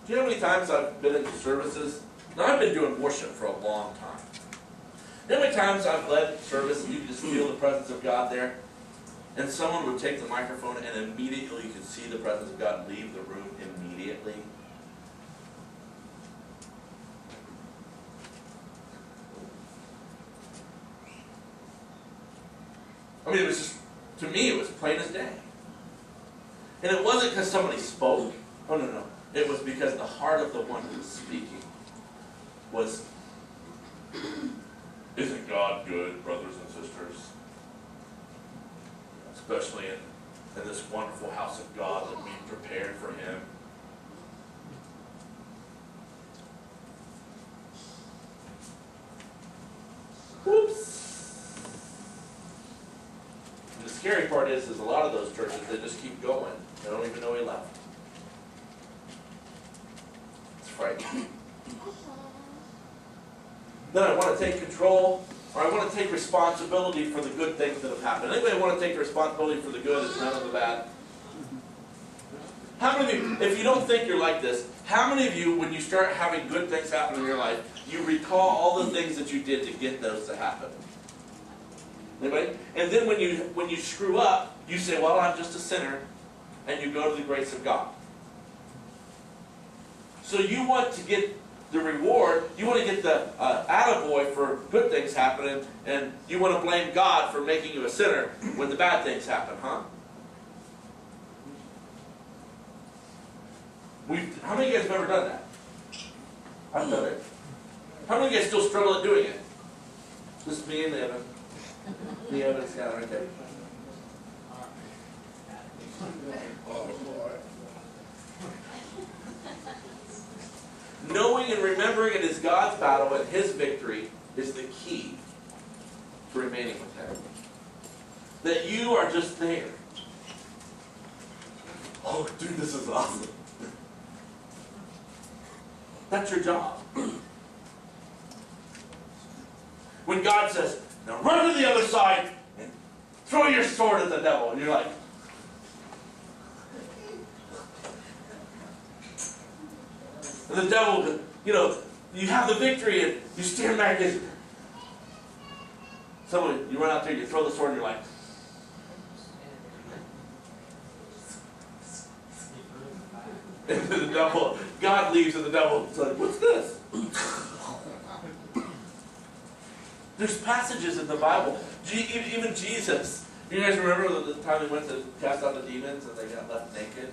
Speaker 1: Do you know how many times I've been into services? Now, I've been doing worship for a long time. You know how many times I've led service and you can just feel the presence of God there? And someone would take the microphone and immediately you could see the presence of God leave the room immediately. I mean, it was just, to me, it was plain as day. And it wasn't because somebody spoke. Oh, no, no. It was because the heart of the one who was speaking was, isn't God good, brothers and sisters? Especially in this wonderful house of God that we've prepared for Him. Whoops. And the scary part is a lot of those churches, they just keep going. They don't even know He left. It's frightening. Then I want to take control, or I want to take responsibility for the good things that have happened. Anybody want to take responsibility for the good and none of the bad? How many of you, if you don't think you're like this, how many of you, when you start having good things happen in your life, you recall all the things that you did to get those to happen? Anybody? And then when you screw up, you say, well, I'm just a sinner, and you go to the grace of God. So you want to get the reward, you want to get the attaboy for good things happening, and you want to blame God for making you a sinner when the bad things happen, huh? How many of you guys have ever done that? I've done it. How many of you guys still struggle at doing it? Just me and Evan. The Evan's got it, okay. Knowing and remembering it is God's battle and His victory is the key to remaining with Him. That you are just there. Oh, dude, this is awesome. That's your job. When God says, now run to the other side and throw your sword at the devil, and you're like, and the devil, you have the victory, and you stand back and someone, you run out there, you throw the sword, and you're like, and the devil, God leaves, and the devil's like, what's this? There's passages in the Bible, even Jesus. You guys remember the time He went to cast out the demons, and they got left naked,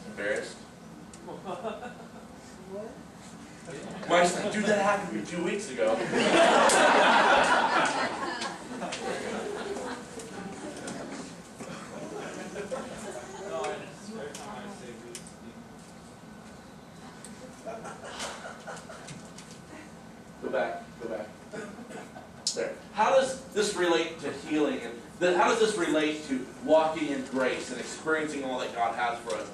Speaker 1: embarrassed? Mike's like, dude, that happened to me 2 weeks ago. Go back. There. How does this relate to healing? And how does this relate to walking in grace and experiencing all that God has for us?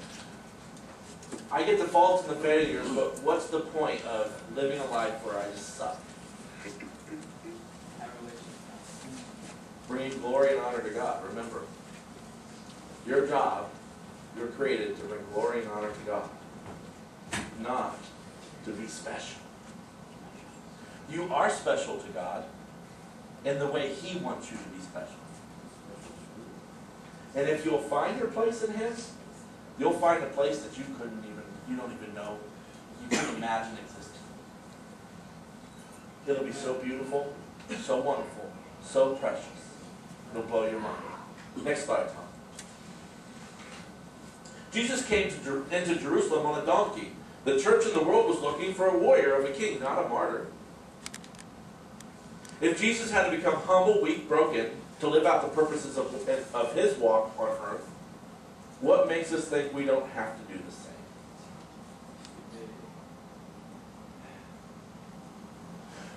Speaker 1: I get the faults and the failures, but what's the point of living a life where I just suck? Bringing glory and honor to God. Remember, your job, you're created to bring glory and honor to God, not to be special. You are special to God in the way He wants you to be special. And if you'll find your place in Him, you'll find a place that you don't even know, you couldn't imagine existing. It'll be so beautiful, so wonderful, so precious. It'll blow your mind. Next slide, Tom. Jesus came into Jerusalem on a donkey. The church in the world was looking for a warrior of a king, not a martyr. If Jesus had to become humble, weak, broken, to live out the purposes of His walk on earth, what makes us think we don't have to do the same?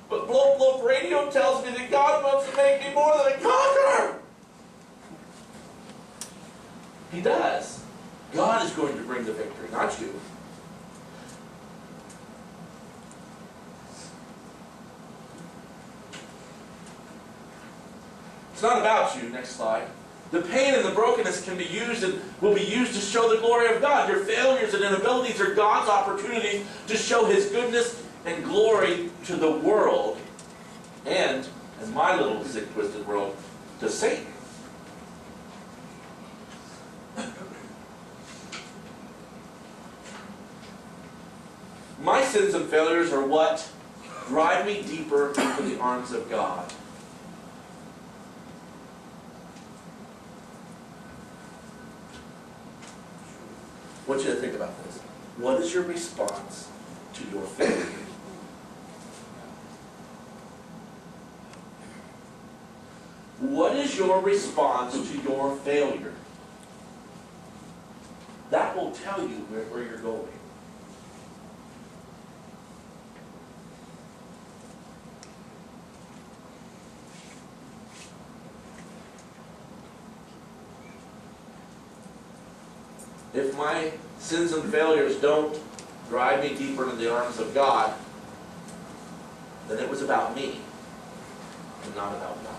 Speaker 1: But Blow Radio tells me that God wants to make me more than a conqueror. He does. God is going to bring the victory, not you. It's not about you. Next slide. The pain and the brokenness can be used and will be used to show the glory of God. Your failures and inabilities are God's opportunities to show His goodness and glory to the world and, in my little sick, twisted world, to Satan. My sins and failures are what drive me deeper into the arms of God. I want you to think about this. What is your response to your failure? What is your response to your failure? That will tell you where you're going. If my sins and failures don't drive me deeper into the arms of God, then it was about me and not about God.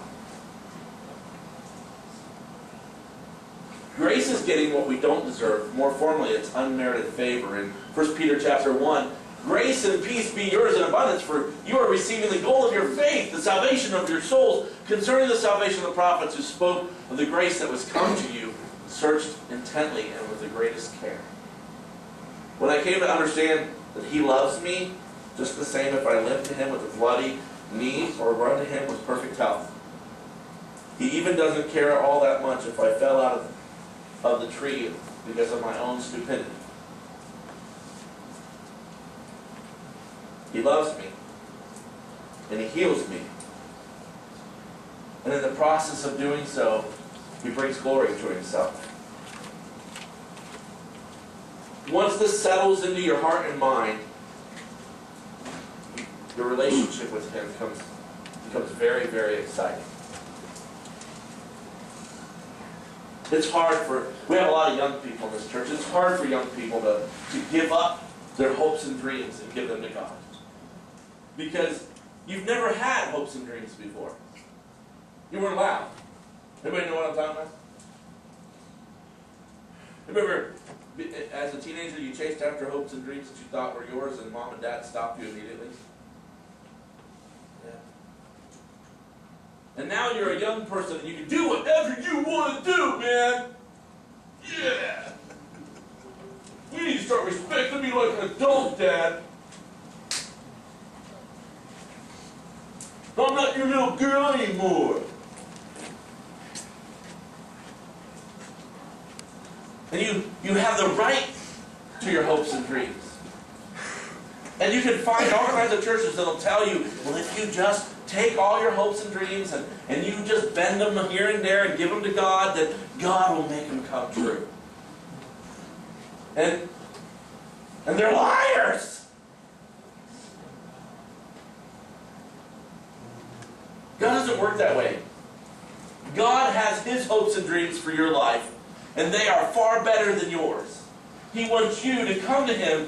Speaker 1: Grace is getting what we don't deserve. More formally, it's unmerited favor. In 1 Peter chapter 1, grace and peace be yours in abundance, for you are receiving the goal of your faith, the salvation of your souls. Concerning the salvation of the prophets who spoke of the grace that was come to you, searched intently and with the greatest care. When I came to understand that He loves me, just the same if I limp to Him with a bloody knee or run to Him with perfect health. He even doesn't care all that much if I fell out of the tree because of my own stupidity. He loves me, and He heals me. And in the process of doing so, He brings glory to Himself. Once this settles into your heart and mind, your relationship with Him becomes very, very exciting. It's hard we have a lot of young people in this church, it's hard for young people to give up their hopes and dreams and give them to God. Because you've never had hopes and dreams before. You weren't allowed. Anybody know what I'm talking about? Remember, as a teenager, you chased after hopes and dreams that you thought were yours, and mom and dad stopped you immediately? Yeah. And now you're a young person, and you can do whatever you want to do, man! Yeah! You need to start respecting me like an adult, Dad. I'm not your little girl anymore. And you have the right to your hopes and dreams. And you can find all kinds of churches that'll tell you, well, if you just take all your hopes and dreams and you just bend them here and there and give them to God, then God will make them come true. And they're liars. God doesn't work that way. God has His hopes and dreams for your life, and they are far better than yours. He wants you to come to Him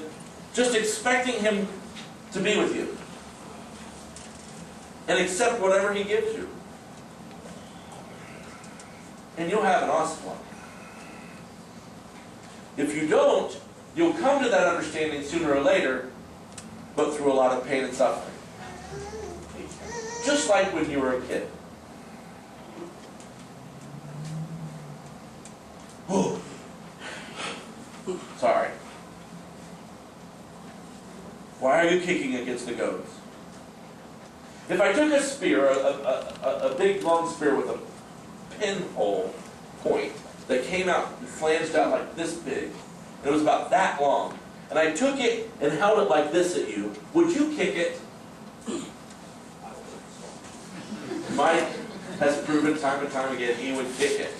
Speaker 1: just expecting Him to be with you and accept whatever He gives you. And you'll have an awesome life. If you don't, you'll come to that understanding sooner or later, but through a lot of pain and suffering. Just like when you were a kid. Sorry. Why are you kicking against the goats? If I took a spear, a big long spear with a pinhole point that came out and flanged out like this big, and it was about that long, and I took it and held it like this at you, would you kick it? Mike has proven time and time again he would kick it.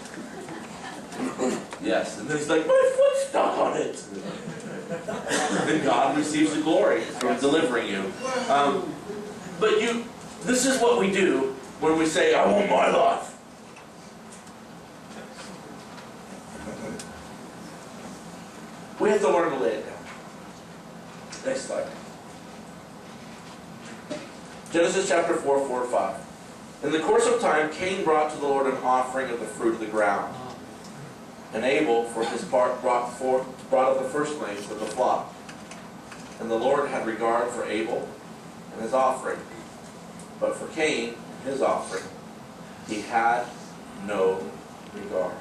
Speaker 1: Yes, and then he's like, my foot's stuck on it. Then God receives the glory for delivering you. But this is what we do when we say, I want my life. We have to learn to lay it down. Next slide. Genesis chapter 4, 4 and 5. In the course of time, Cain brought to the Lord an offering of the fruit of the ground. And Abel, for his part, brought of the firstlings of the flock. And the Lord had regard for Abel and his offering. But for Cain and his offering, He had no regard.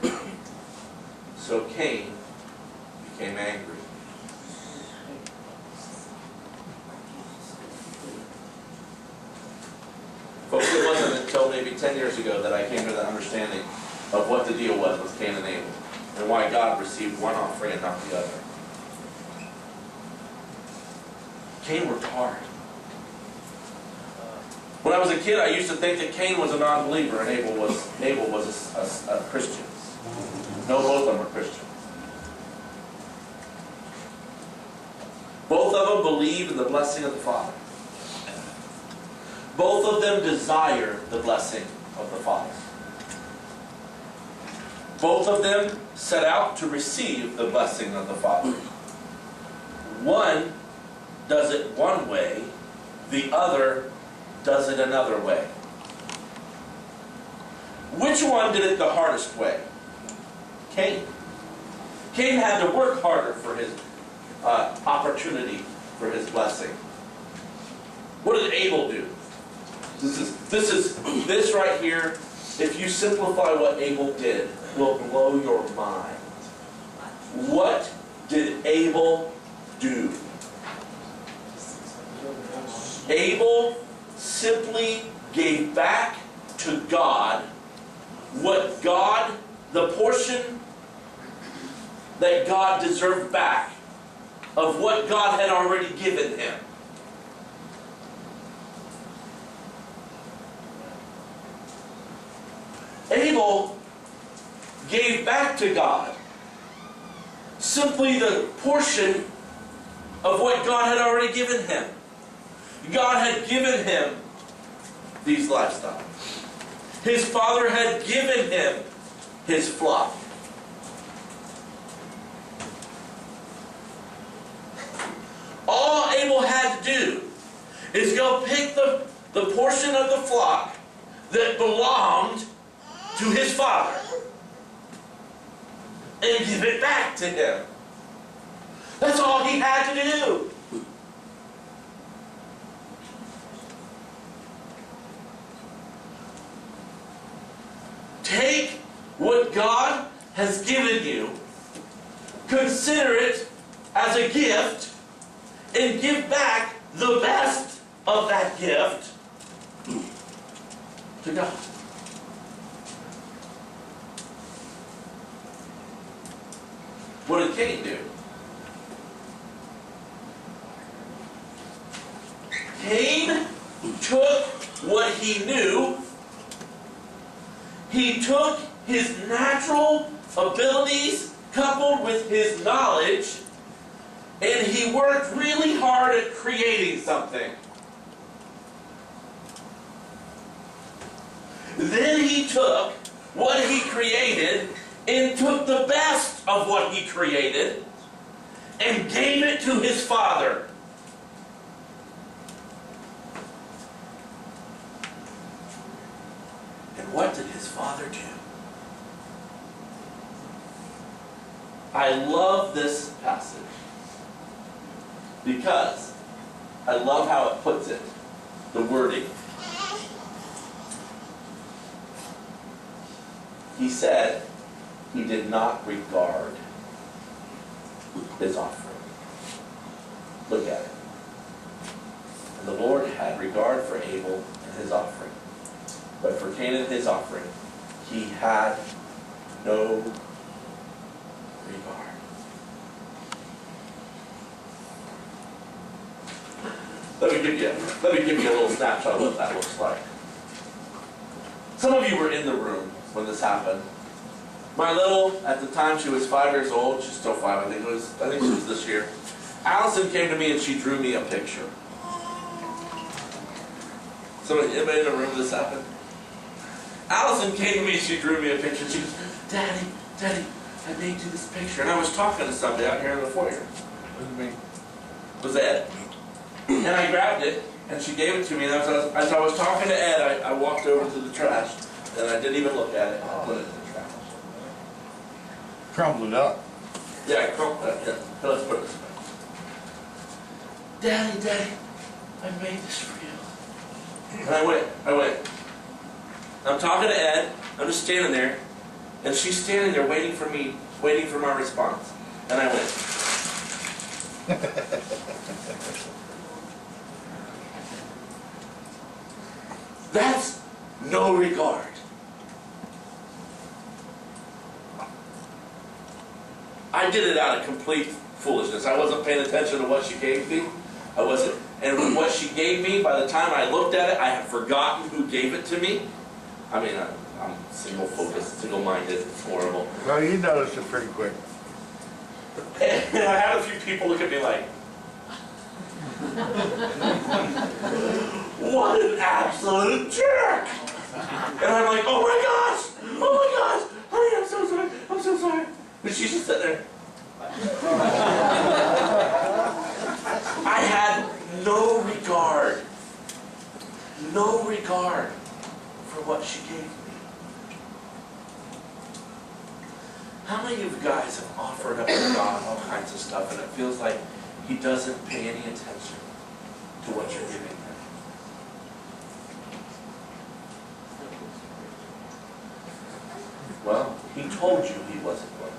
Speaker 1: So Cain became angry. Folks, it wasn't until maybe 10 years ago that I came to the understanding of what the deal was with Cain and Abel, and why God received one offering and not the other. Cain worked hard. When I was a kid, I used to think that Cain was a non-believer and Abel was a Christian. No, both of them were Christians. Both of them believe in the blessing of the Father. Both of them desire the blessing of the Father. Both of them set out to receive the blessing of the Father. One does it one way, the other does it another way. Which one did it the hardest way? Cain. Cain had to work harder for his opportunity for his blessing. What did Abel do? This right here, if you simplify what Abel did, will blow your mind. What did Abel do? Abel simply gave back to God what God, the portion that God deserved back of what God had already given him. Abel gave back to God simply the portion of what God had already given him. God had given him these livestock. His father had given him his flock. All Abel had to do is go pick the portion of the flock that belonged to his father and give it back to him. That's all he had to do. Take what God has given you, consider it as a gift, and give back the best of that gift to God. What did Cain do? Cain took what he knew. He took his natural abilities coupled with his knowledge, and he worked really hard at creating something. Then he took what he created and took the best of what he created and gave it to his father. And what did his father do? I love this passage because I love how it puts it, the wording. He said he did not regard his offering. Look at it. And the Lord had regard for Abel and his offering, but for Cain and his offering, he had no regard. Let me give you a little snapshot of what that looks like. Some of you were in the room when this happened. My little, at the time she was 5 years old, she's still 5, I think she was this year. Allison came to me and she drew me a picture. Anybody in the room when this happened? Allison came to me and she drew me a picture. She goes, Daddy, I made you this picture. And I was talking to somebody out here in the foyer. What do you mean? Was Ed. And I grabbed it, and she gave it to me. And as I was talking to Ed, I walked over to the trash, and I didn't even look at it. I put it in the trash.
Speaker 2: Crumbled it up.
Speaker 1: Yeah, I crumpled it. Yeah. Let's put it this way. Daddy, I made this for you. And I went. I'm talking to Ed. I'm just standing there, and she's standing there waiting for me, waiting for my response. And I went. That's no regard. I did it out of complete foolishness. I wasn't paying attention to what she gave me. I wasn't. And what she gave me, by the time I looked at it, I had forgotten who gave it to me. I mean, I'm single-focused, single-minded. It's horrible.
Speaker 2: Well, you noticed it pretty quick.
Speaker 1: And I had a few people look at me like, what an absolute jerk! And I'm like, oh my gosh, honey, I'm so sorry. But she's just sitting there. I had no regard for what she gave me. How many of you guys have offered up to God all kinds of stuff and it feels like He doesn't pay any attention to what you're giving Him? Well, He told you He wasn't going to.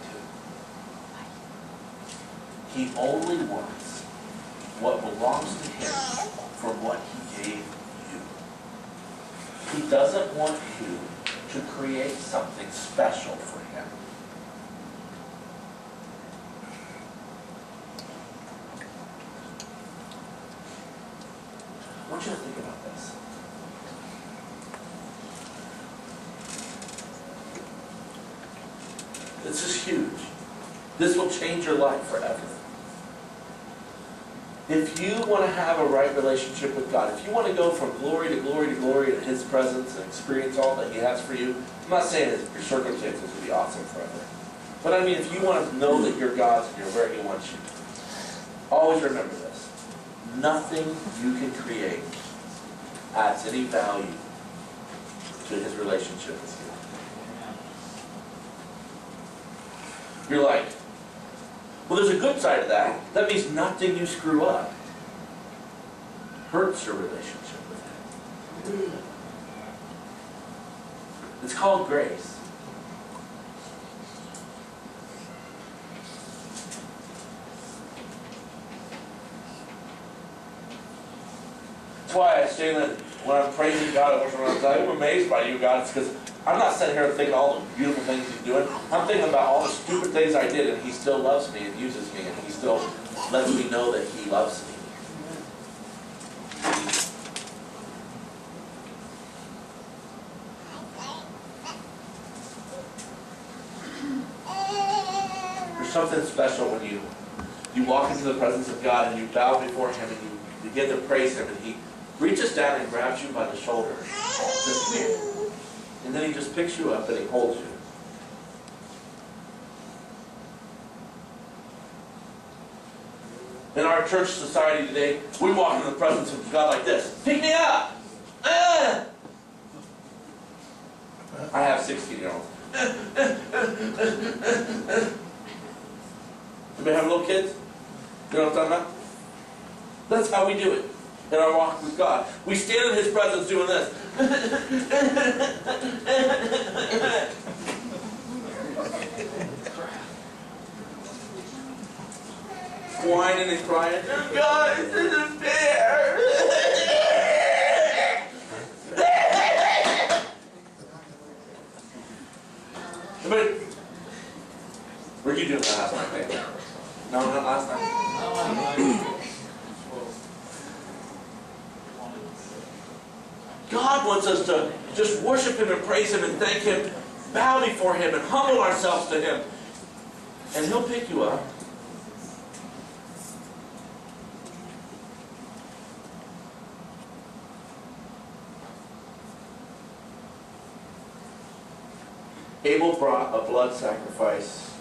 Speaker 1: He only wants what belongs to Him from what He gave you. He doesn't want you to create something special for Him. I want you to think about this. This is huge. This will change your life forever. If you want to have a right relationship with God, if you want to go from glory to glory to glory in His presence and experience all that He has for you, I'm not saying that your circumstances will be awesome forever. But I mean, if you want to know that you're God's and you're where He wants you, always remember this. Nothing you can create adds any value to His relationship with you. You're like, well, there's a good side of that. That means nothing you screw up hurts your relationship with Him. It's called grace. That's why I say that when I'm praising God, I'm amazed by you, God. It's because I'm not sitting here thinking all the beautiful things He's doing. I'm thinking about all the stupid things I did, and He still loves me and uses me, and He still lets me know that He loves me. something special when you walk into the presence of God and you bow before Him and you begin to praise Him, and He reaches down and grabs you by the shoulder. Just come here. And then He just picks you up and He holds you. In our church society today, we walk into the presence of God like this. Pick me up! Ah! I have 16-year-olds. Anybody have little kids? You know what I'm talking about? That's how we do it in our walk with God. We stand in His presence doing this. Whining and crying, God, this isn't fair. But where'd you do that last night, babe? No, not last night. God wants us to just worship Him and praise Him and thank Him, bow before Him and humble ourselves to Him. And He'll pick you up. Abel brought a blood sacrifice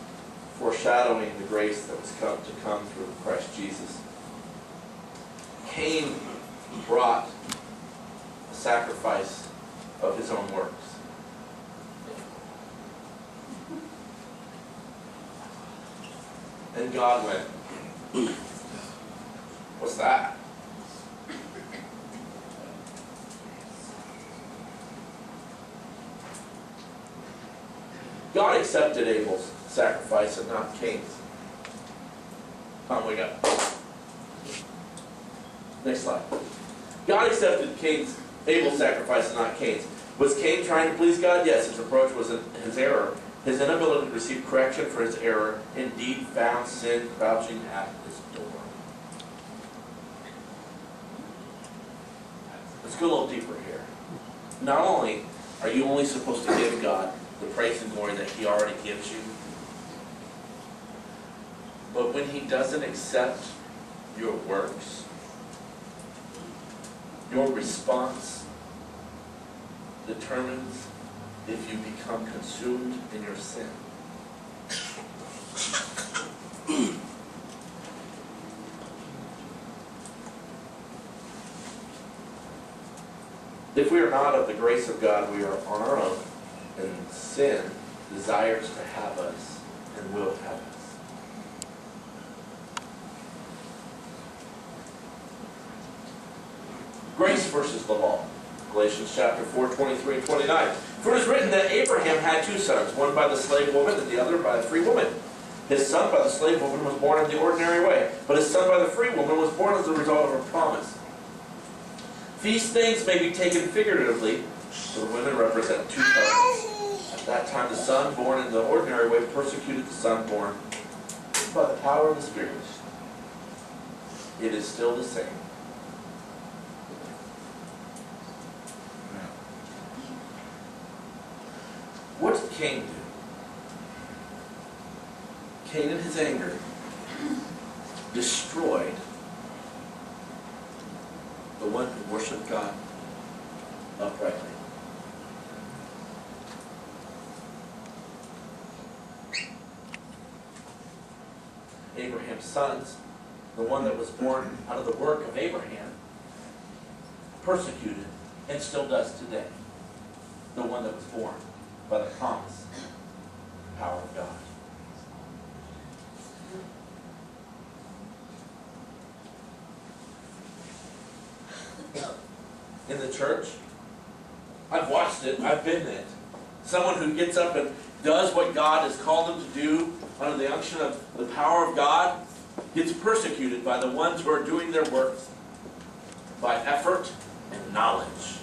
Speaker 1: foreshadowing the grace that was to come through Christ Jesus. Cain brought a sacrifice of his own works. And God went, what's that? God accepted Abel's sacrifice and not Cain's. Come, we got. Next slide. God accepted Abel's sacrifice and not Cain's. Was Cain trying to please God? Yes, his approach was his error. His inability to receive correction for his error indeed found sin crouching at his door. Let's go a little deeper here. Not only are you only supposed to give God the praise and glory that He already gives you, but when He doesn't accept your works, your response determines if you become consumed in your sin. If we are not of the grace of God, we are on our own. And sin desires to have us and will have us. Grace versus the law. Galatians chapter 4, 23 and 29. For it is written that Abraham had two sons, one by the slave woman and the other by the free woman. His son by the slave woman was born in the ordinary way, but his son by the free woman was born as a result of a promise. These things may be taken figuratively. The women represent two covenants. At that time, the son born in the ordinary way persecuted the son born by the power of the Spirit. It is still the same. What did Cain do? Cain, in his anger, destroyed the one who worshiped God uprightly. Abraham's sons, the one that was born out of the work of Abraham, persecuted and still does today the one that was born by the promise, power of God. In the church, I've watched it, I've been in it. Someone who gets up and does what God has called them to do under the unction of the power of God gets persecuted by the ones who are doing their works by effort and knowledge.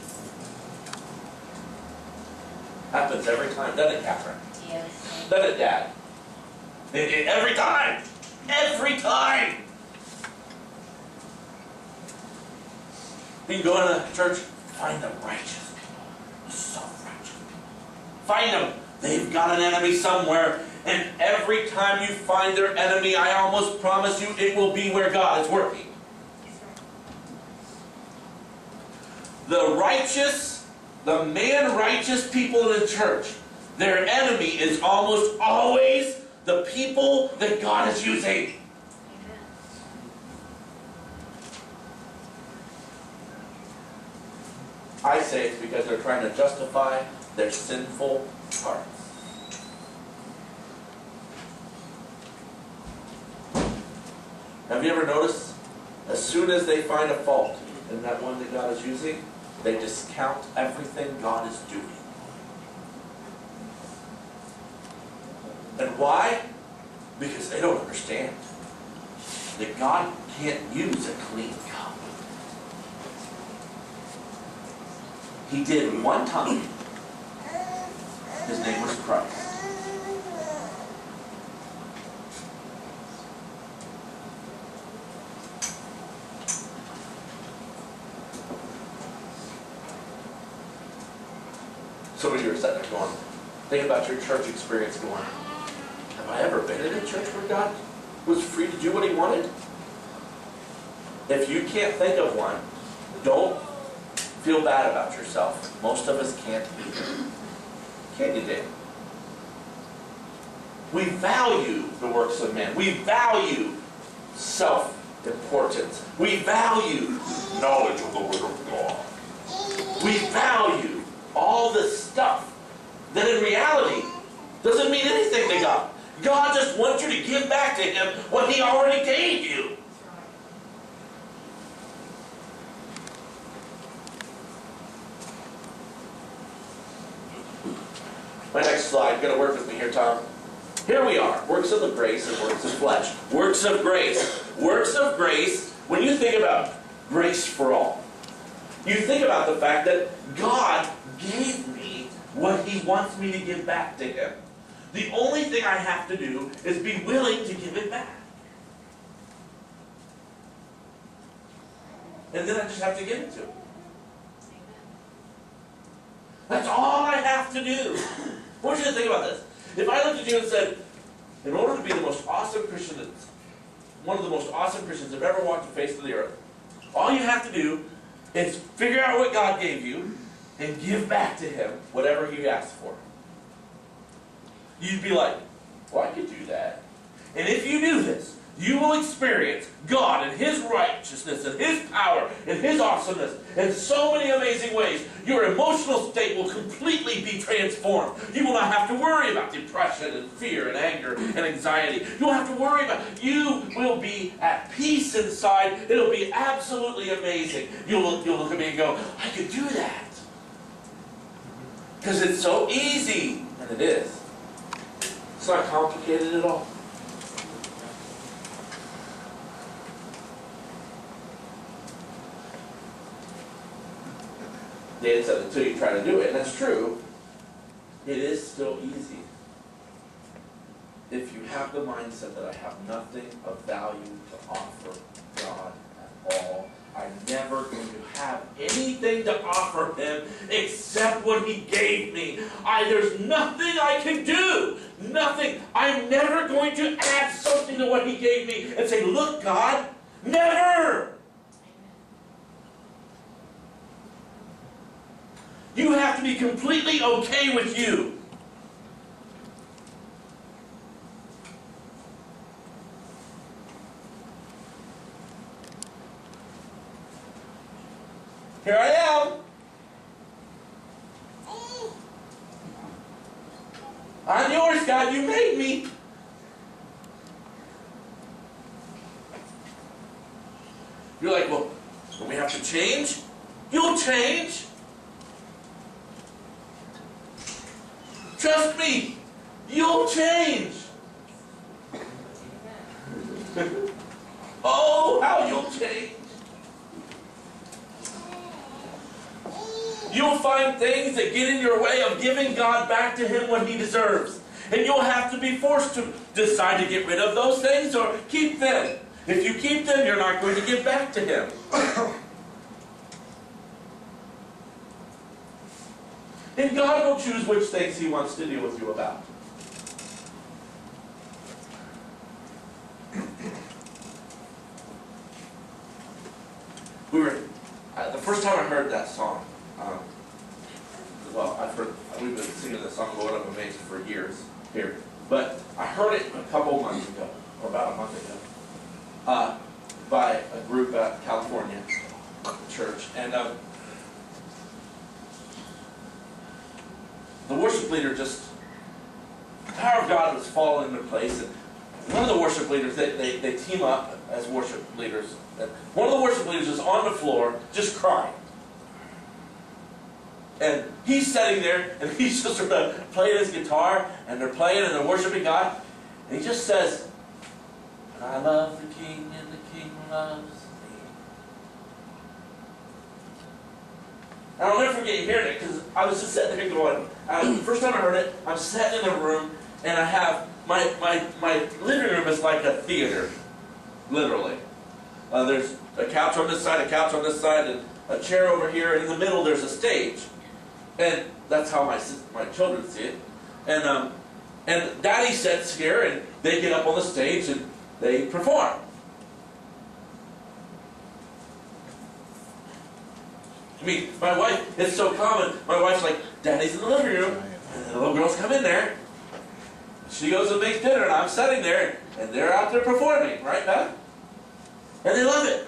Speaker 1: Happens every time, doesn't it, Catherine?
Speaker 3: Yes.
Speaker 1: Doesn't it, Dad? Every time! Every time! You can go into church, find the righteous, the self-righteous. Find them. They've got an enemy somewhere, And every time you find their enemy, I almost promise you it will be where God is working. The righteous, the man-righteous people in the church, their enemy is almost always the people that God is using. I say it's because they're trying to justify their sinful hearts. Have you ever noticed, as soon as they find a fault in that one that God is using, they discount everything God is doing? And why? Because they don't understand that God can't use a clean cup. He did one time. His name was Christ. Some of you are sitting there going, think about your church experience going, have I ever been in a church where God was free to do what He wanted? If you can't think of one, don't feel bad about yourself. Most of us can't either. Can't you, Dave? We value the works of man. We value self-importance. We value knowledge of the Word of God. We value all this stuff that in reality doesn't mean anything to God. God just wants you to give back to Him what He already gave you. My next slide, you're going to work with me here, Tom. Here we are, works of the grace and works of flesh. Works of grace. Works of grace, when you think about grace for all, you think about the fact that God gave me what He wants me to give back to Him. The only thing I have to do is be willing to give it back. And then I just have to give it to Him. That's all I have to do. I want you to think about this. If I looked at you and said, in order to be the most awesome Christian, one of the most awesome Christians that ever walked the face of the earth, all you have to do is figure out what God gave you and give back to Him whatever He asked for. You'd be like, well, I could do that. And if you do this, you will experience God and His righteousness and His power and His awesomeness in so many amazing ways. Your emotional state will completely be transformed. You will not have to worry about depression and fear and anger and anxiety. You won't have to worry about it. You will be at peace inside. It'll be absolutely amazing. You'll look at me and go, I could do that. Because it's so easy. And it is. It's not complicated at all. Dan said until you try to do it, and that's true, it is still easy. If you have the mindset that I have nothing of value to offer God at all, I'm never going to have anything to offer Him except what He gave me. There's nothing I can do. Nothing. I'm never going to add something to what He gave me and say, look, God, never. You have to be completely okay with you. Here I am. I'm yours, God. You made me. You're like, well, do we have to change? You'll change. Trust me, you'll change. Oh, how you'll change. You'll find things that get in your way of giving God back to Him what He deserves. And you'll have to be forced to decide to get rid of those things or keep them. If you keep them, you're not going to give back to Him. And God will choose which things He wants to deal with you about. first time I heard that song, well, we've been singing this song, Lord, I'm Amazed, for years here. But I heard it a couple months ago, or about a month ago, by a group at California church. And the worship leader just, the power of God was falling into place. And one of the worship leaders, they team up as worship leaders. And one of the worship leaders is on the floor just crying. And he's sitting there, and he's just sort of playing his guitar, and they're playing, and they're worshiping God. And he just says, I love the King, and the King loves me. And I'll never forget hearing it, because I was just sitting there going, the first time I heard it, I'm sitting in a room, and I have, my living room is like a theater, literally. There's a couch on this side, a couch on this side, and a chair over here, and in the middle there's a stage. And that's how my children see it. And Daddy sits here, and they get up on the stage, and they perform. I mean, my wife, it's so common, my wife's like, Daddy's in the living room, and the little girls come in there. She goes and makes dinner, and I'm sitting there, and they're out there performing, right, Beth? And they love it.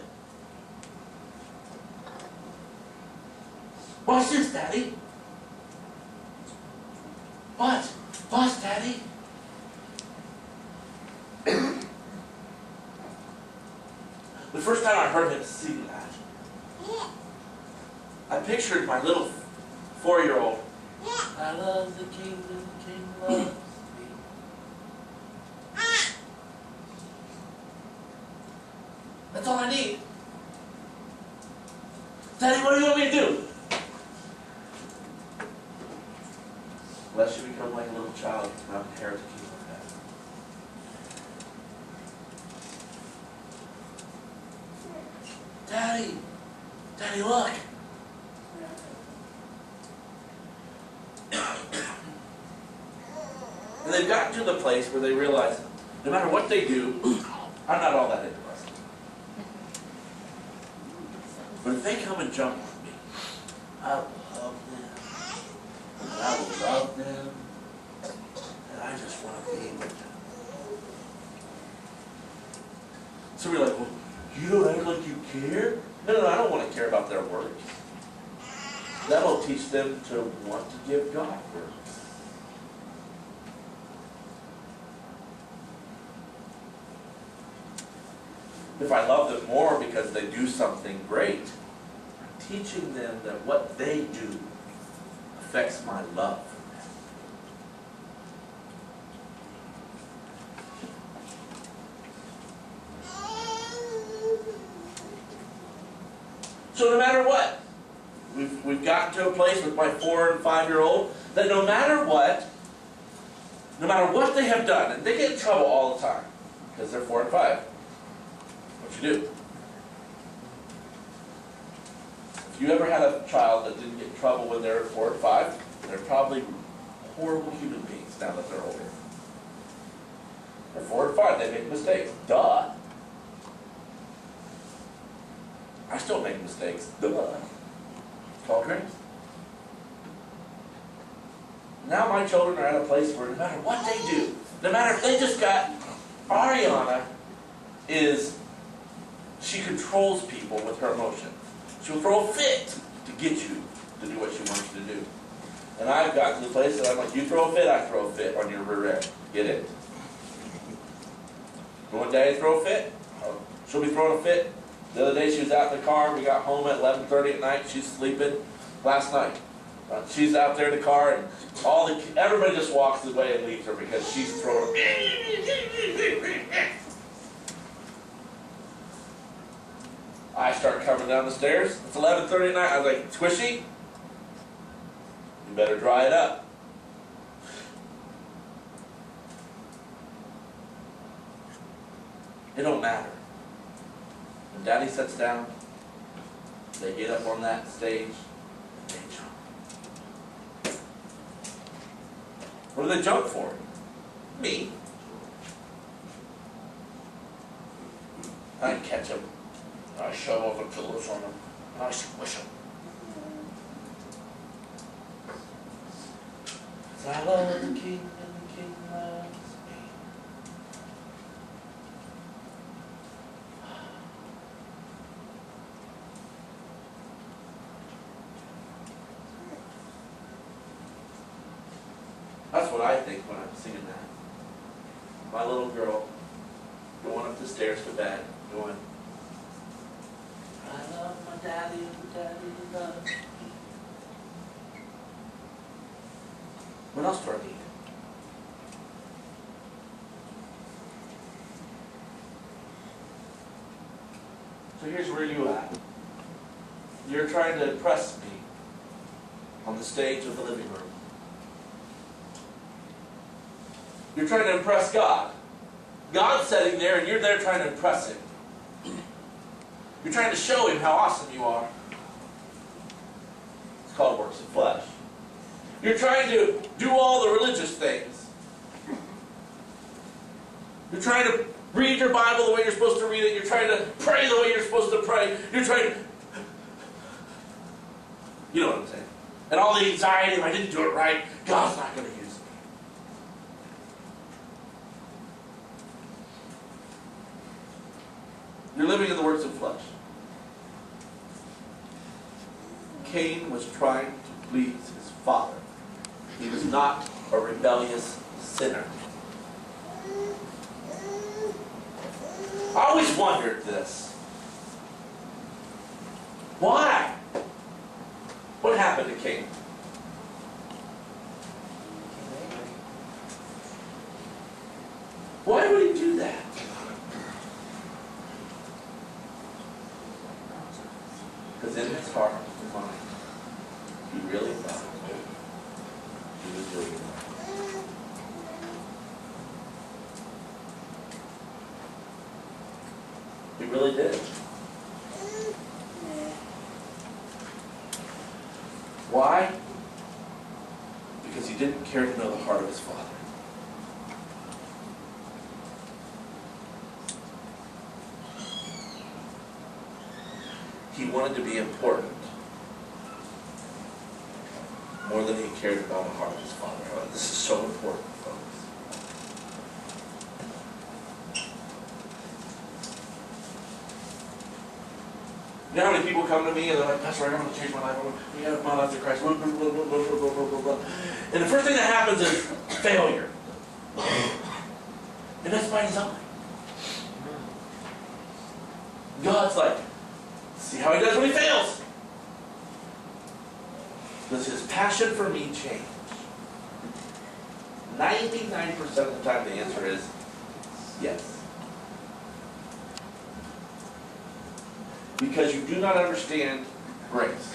Speaker 1: Watch this, Daddy. What? Watch, Daddy. The first time I heard him sing that, I pictured my little 4-year-old. I love the King, and the King loves me. That's all I need. Daddy, what do you want me to do? Lest you become like a little child, you cannot inherit the kingdom of heaven. Daddy! Daddy, look! And they've gotten to the place where they realize, no matter what they do, I'm not all that interested. But if they come and jump with me, I will love them. And I will love them. And I just want to be with them. So we're like, well, you don't act like you care? No, I don't want to care about their works. That'll teach them to want to give God works. If I love them more because they do something great, I'm teaching them that what they do affects my love for them. So no matter what, we've gotten to a place with my 4- and 5-year-old that no matter what they have done, and they get in trouble all the time because they're 4 and 5. What you do? If you ever had a child that didn't get in trouble when they were 4 or 5, they're probably horrible human beings now that they're older. They're 4 or 5, they make mistakes. Duh. I still make mistakes. Duh. It's called grace. Now my children are at a place where no matter what they do, no matter if they just got, Ariana she controls people with her emotions. She'll throw a fit to get you to do what she wants you to do. And I've gotten to the place that I'm like, you throw a fit, I throw a fit on your rear end. Get it? But one day I throw a fit, she'll be throwing a fit. The other day she was out in the car, we got home at 11:30 at night, she's sleeping last night. She's out there in the car and everybody just walks away and leaves her because she's throwing I start coming down the stairs. It's 11:30 at night. I was like, Squishy, you better dry it up. It don't matter. When Daddy sits down, they get up on that stage and they jump. What do they jump for? Me. I catch them. I shove all the pillows on them. I squish them. I love the King and the King loves me. That's what I think when I'm singing that. My little girl going up the stairs to bed, going, I love my daddy and daddy loves me. What else do I need? So here's where you at. You're trying to impress me on the stage of the living room. You're trying to impress God. God's sitting there and you're there trying to impress Him. You're trying to show Him how awesome you are. It's called works of flesh. You're trying to do all the religious things. You're trying to read your Bible the way you're supposed to read it. You're trying to pray the way you're supposed to pray. You're trying to... You know what I'm saying. And all the anxiety, if I didn't do it right, God's not going to use me. You're living in the works of flesh. Cain was trying to please his father. He was not a rebellious sinner. I always wondered this. Why? What happened to Cain? Why would he do that? Because in his heart and mind, he really thought he was doing it. He really did. Why? Because he didn't care to know the heart of his Father. He wanted to be important more than he cared about the heart of his Father. This is so important, folks. You know how many people come to me and they're like, Pastor, I want to change my life. I want to give my life to Christ. Blah, blah, blah, blah, blah, blah, blah, blah. And the first thing that happens is failure. And that's by design. God's like, see how he does when he fails. Does his passion for me change? 99% of the time the answer is yes. Because you do not understand grace.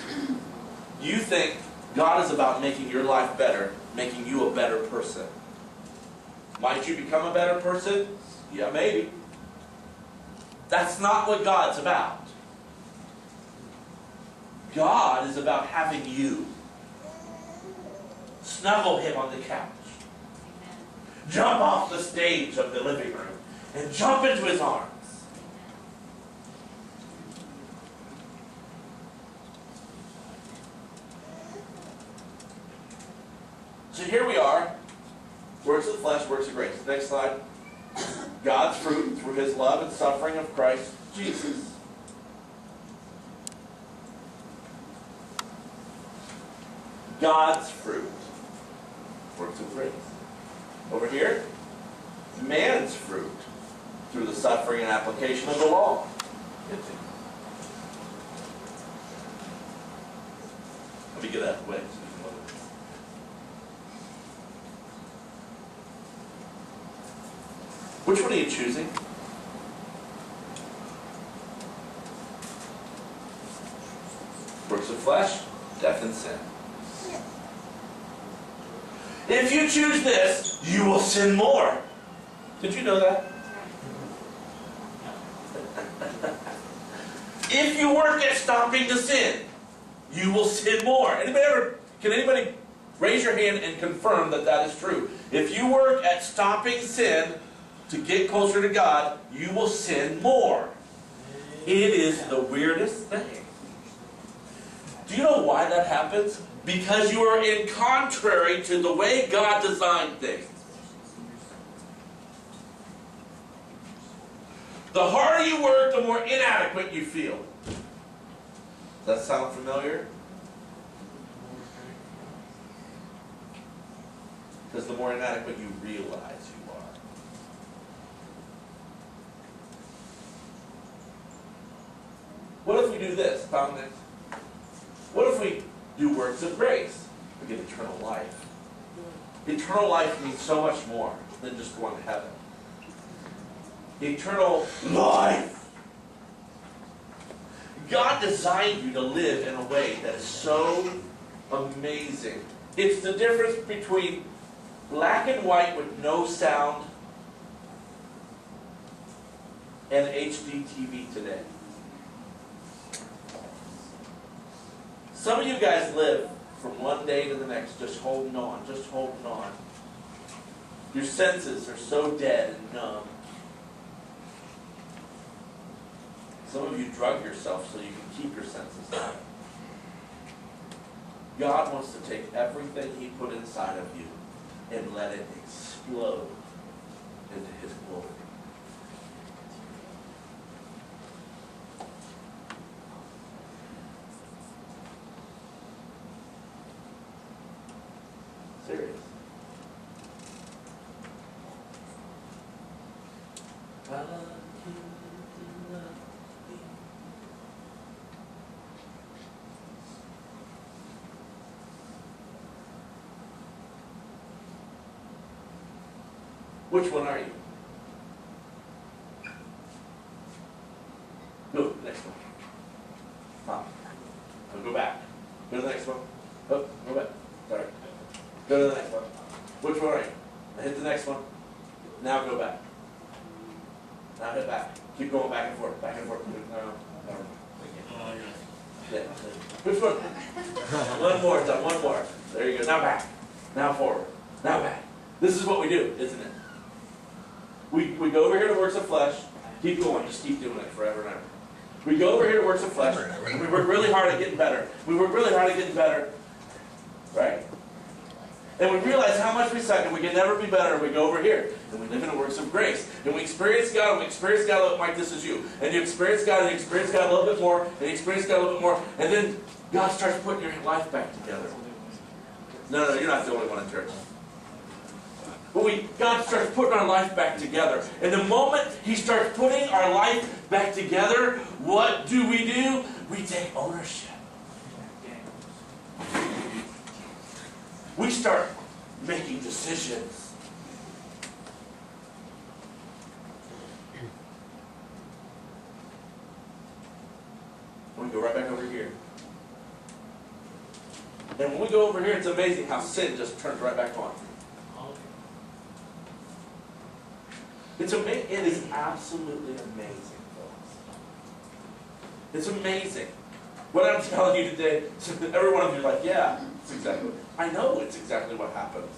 Speaker 1: You think God is about making your life better, making you a better person. Might you become a better person? Yeah, maybe. That's not what God's about. God is about having you snuggle him on the couch, jump off the stage of the living room, and jump into his arms. So here we are, works of the flesh, works of grace. Next slide. God's fruit through his love and suffering of Christ Jesus. God's fruit, works of grace. Over here, man's fruit through the suffering and application of the law. Let me get that away. Which one are you choosing? Works of flesh, death and sin. If you choose this, you will sin more. Did you know that? If you work at stopping the sin, you will sin more. Can anybody raise your hand and confirm that that is true? If you work at stopping sin to get closer to God, you will sin more. It is the weirdest thing. Do you know why that happens? Because you are in contrary to the way God designed things. The harder you work, the more inadequate you feel. Does that sound familiar? Because the more inadequate you realize you are. What if we do this? Found it. What if we do works of grace? We get eternal life. Eternal life means so much more than just going to heaven. Eternal life. God designed you to live in a way that is so amazing. It's the difference between black and white with no sound and HD TV today. Some of you guys live from one day to the next just holding on, just holding on. Your senses are so dead and numb. Some of you drug yourself so you can keep your senses down. God wants to take everything He put inside of you and let it explode into His glory. Serious. Which one are you? Go, next one. Stop. Now go back. Go to the next one. Oh, go back. Sorry. Go to the next one. Which one are you? Now hit the next one. Now go back. Now hit back. Keep going back and forth. Back and forth. No. Yeah. Which one? One more. Done. One more. There you go. Now back. Now forward. Now back. This is what we do, isn't it? We go over here to works of flesh, keep going, just keep doing it forever and ever. We go over here to works of flesh, and we work really hard at getting better. We work really hard at getting better, right? And we realize how much we suck and we can never be better, and we go over here, and we live in the works of grace. And we experience God, and we experience God a little, Mike, this is you. And you experience God, and you experience God a little bit more, and you experience God a little bit more, and then God starts putting your life back together. No, you're not the only one in church. But God starts putting our life back together. And the moment He starts putting our life back together, what do? We take ownership. We start making decisions. We go right back over here. And when we go over here, it's amazing how sin just turns right back on. It's amazing. It is absolutely amazing, folks. It's amazing. What I'm telling you today, every one of you is like, yeah, it's exactly. I know it's exactly what happens.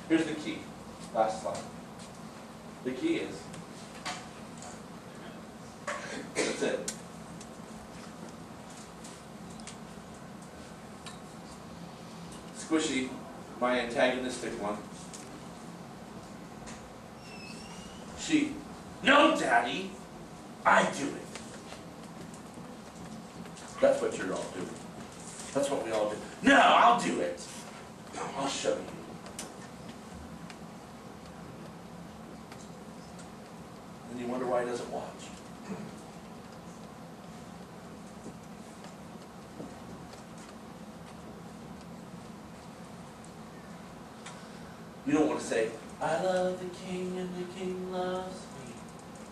Speaker 1: Here's the key. Last slide. The key is, that's it. Squishy, my antagonistic one. No, Daddy, I do it. That's what you're all doing. That's what we all do. No, I'll do it. I'll show you. And you wonder why He doesn't watch. You don't want to say, I love the King and the King loves me.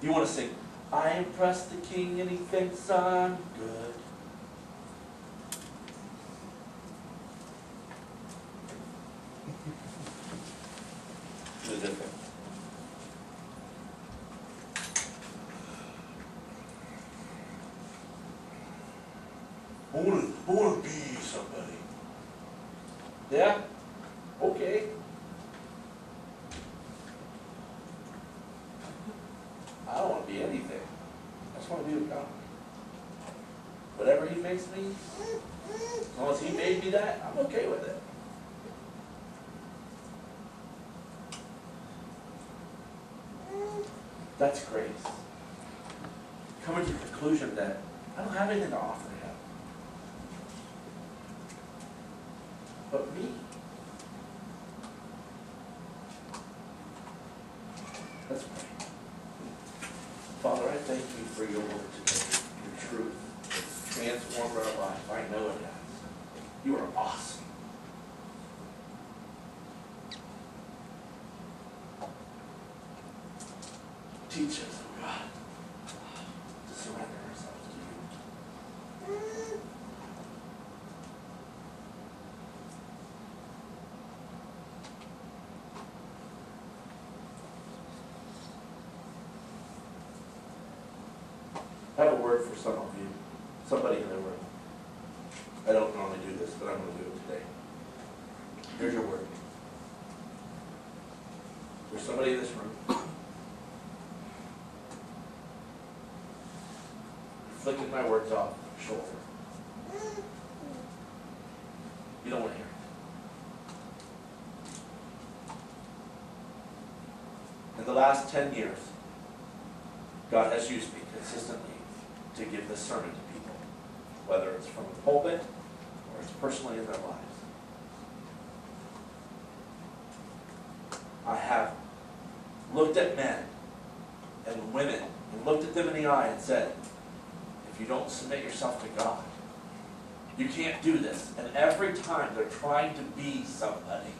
Speaker 1: You want to sing, I impress the King and He thinks I'm good. The difference. I want to be somebody. Yeah? Okay. I don't want to be anything. I just want to be with God. whatever he makes me, as long as he made me that, I'm okay with it. That's grace. Coming to the conclusion that I don't have anything to offer him. But me. Let's pray. Father, I thank you for your word today, your truth. Transformed our life. I know it has. You are awesome. Teach us, oh God, to surrender ourselves to you. I have a word for some of you, somebody in the room. I don't normally do this, but I'm going to do it today. Here's your word. There's somebody in this room. Flicking my words off your shoulder. You don't want to hear it. In the last 10 years, God has used me consistently to give this sermon to people, whether it's from the pulpit or it's personally in their lives. I have looked at men and women and looked at them in the eye and said, if you don't submit yourself to God, you can't do this. And every time they're trying to be somebody,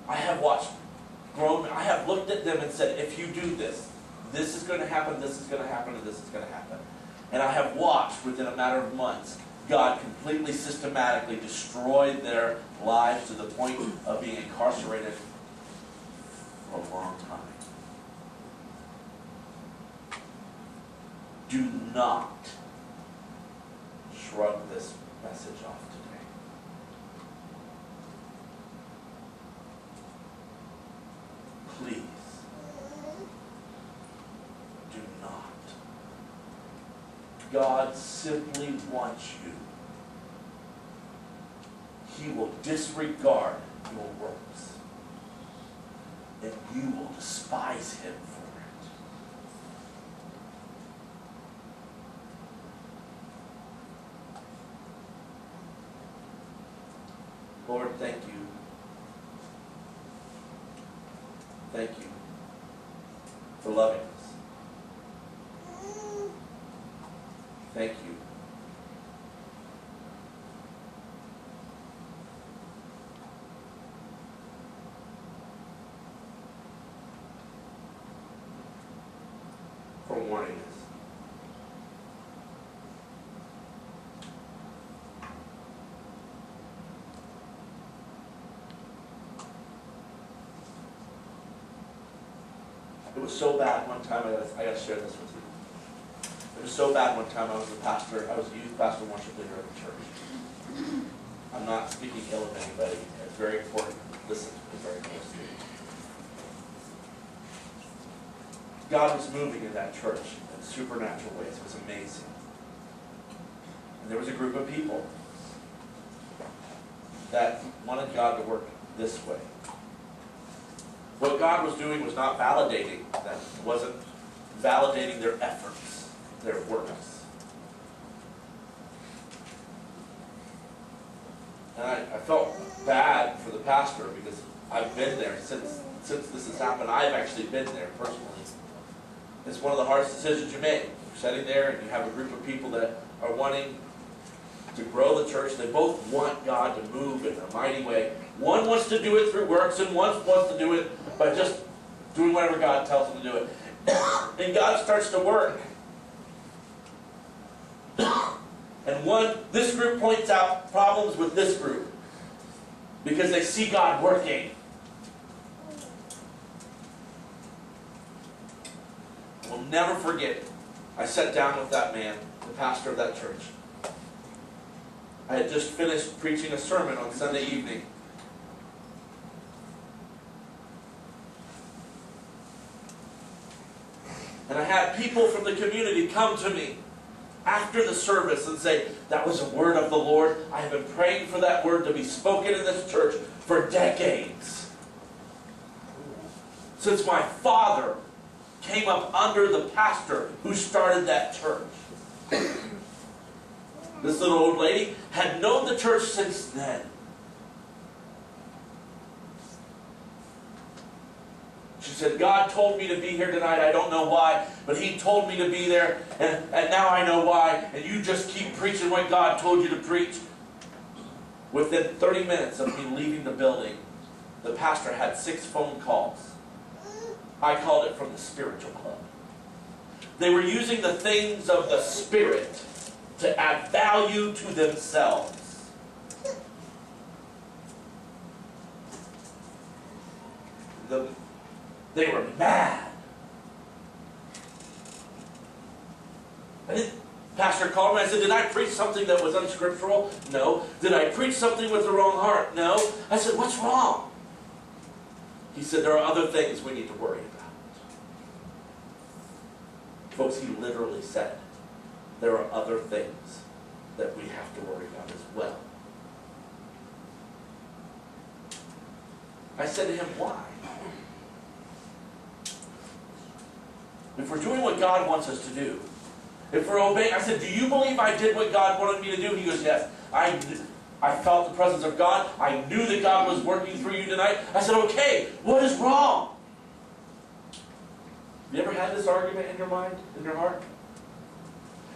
Speaker 1: I have watched grown, I have looked at them and said, if you do this, this is going to happen, this is going to happen, and this is going to happen. And I have watched within a matter of months, God completely systematically destroyed their lives to the point of being incarcerated for a long time. Do not shrug this message off today. Please, do not. God simply wants you. He will disregard your works, and you will despise him for it. Lord, thank you. Thank you for loving us. Thank you for warning us. It was so bad one time, I got to share this with you. It was so bad one time, I was a youth pastor and worship leader at the church. I'm not speaking ill of anybody. It's very important. Listen to me very closely. God was moving in that church in supernatural ways. It was amazing. And there was a group of people that wanted God to work this way. What God was doing was not validating them. It wasn't validating their efforts, their works. And I felt bad for the pastor because I've been there since this has happened. I've actually been there personally. It's one of the hardest decisions you make. You're sitting there and you have a group of people that are wanting to grow the church. They both want God to move in a mighty way. One wants to do it through works, and one wants to do it by just doing whatever God tells them to do it. And God starts to work. And this group points out problems with this group because they see God working. I will never forget, I sat down with that man, the pastor of that church. I had just finished preaching a sermon on Sunday evening. And I had people from the community come to me after the service and say, that was a word of the Lord. I have been praying for that word to be spoken in this church for decades. Since my father came up under the pastor who started that church. This little old lady had known the church since then. She said, God told me to be here tonight. I don't know why, but He told me to be there, and now I know why. And you just keep preaching what God told you to preach. Within 30 minutes of me leaving the building, the pastor had 6 phone calls. I called it from the spiritual club. They were using the things of the Spirit to add value to themselves. They were mad. Pastor called me and I said, did I preach something that was unscriptural? No. Did I preach something with the wrong heart? No. I said, what's wrong? He said, there are other things we need to worry about. Folks, he literally said, there are other things that we have to worry about as well. I said to him, why? If we're doing what God wants us to do, if we're obeying, I said, do you believe I did what God wanted me to do? He goes, yes. I felt the presence of God. I knew that God was working through you tonight. I said, okay, what is wrong? Have you ever had this argument in your mind, in your heart?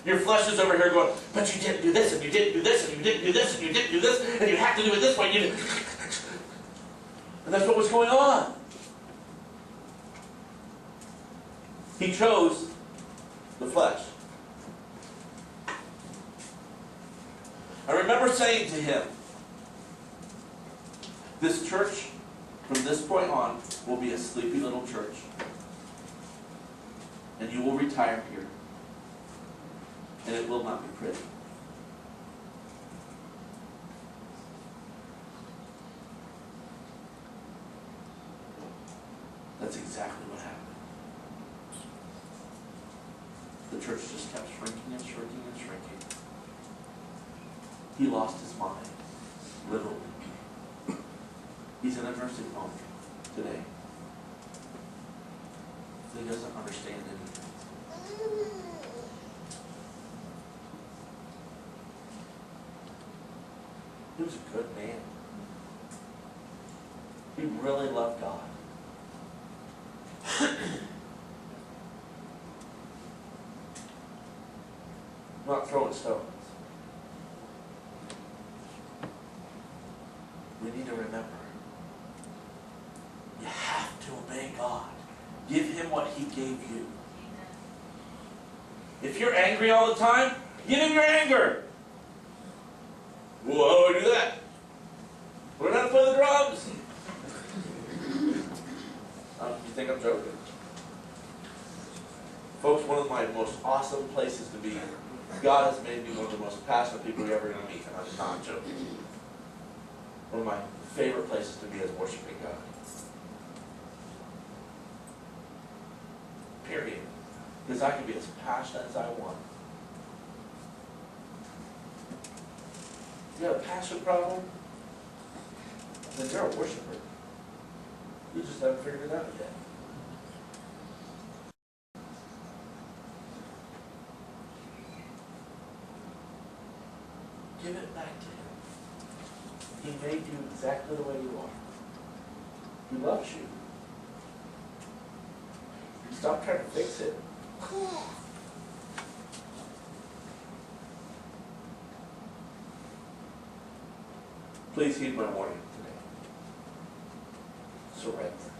Speaker 1: Your flesh is over here going, but you didn't do this, and you didn't do this, and you didn't do this, and you didn't do this, and you have to do it this way. And that's what was going on. He chose the flesh. I remember saying to him, this church, from this point on, will be a sleepy little church. And you will retire here. And it will not be pretty. That's exactly what happened. The church just kept shrinking and shrinking and shrinking. He lost his mind, literally. He's in a nursing home today. He doesn't understand anything. He was a good man. He really loved God. I'm not throwing stones. We need to remember, you have to obey God. Give Him what He gave you. If you're angry all the time, give Him your anger. Well, how do I do that? Learn how to play the drums. You think I'm joking? Folks, one of my most awesome places to be, God has made me one of the most passionate people you're ever going to meet, and I'm not joking. One of my favorite places to be is worshiping God. Period. Because I can be as passionate as I want. If you have a passion problem, then you're a worshiper. You just haven't figured it out yet. Give it back to Him. He made you exactly the way you are. He loves you. Stop trying to fix it. Please heed my warning today. Surrender.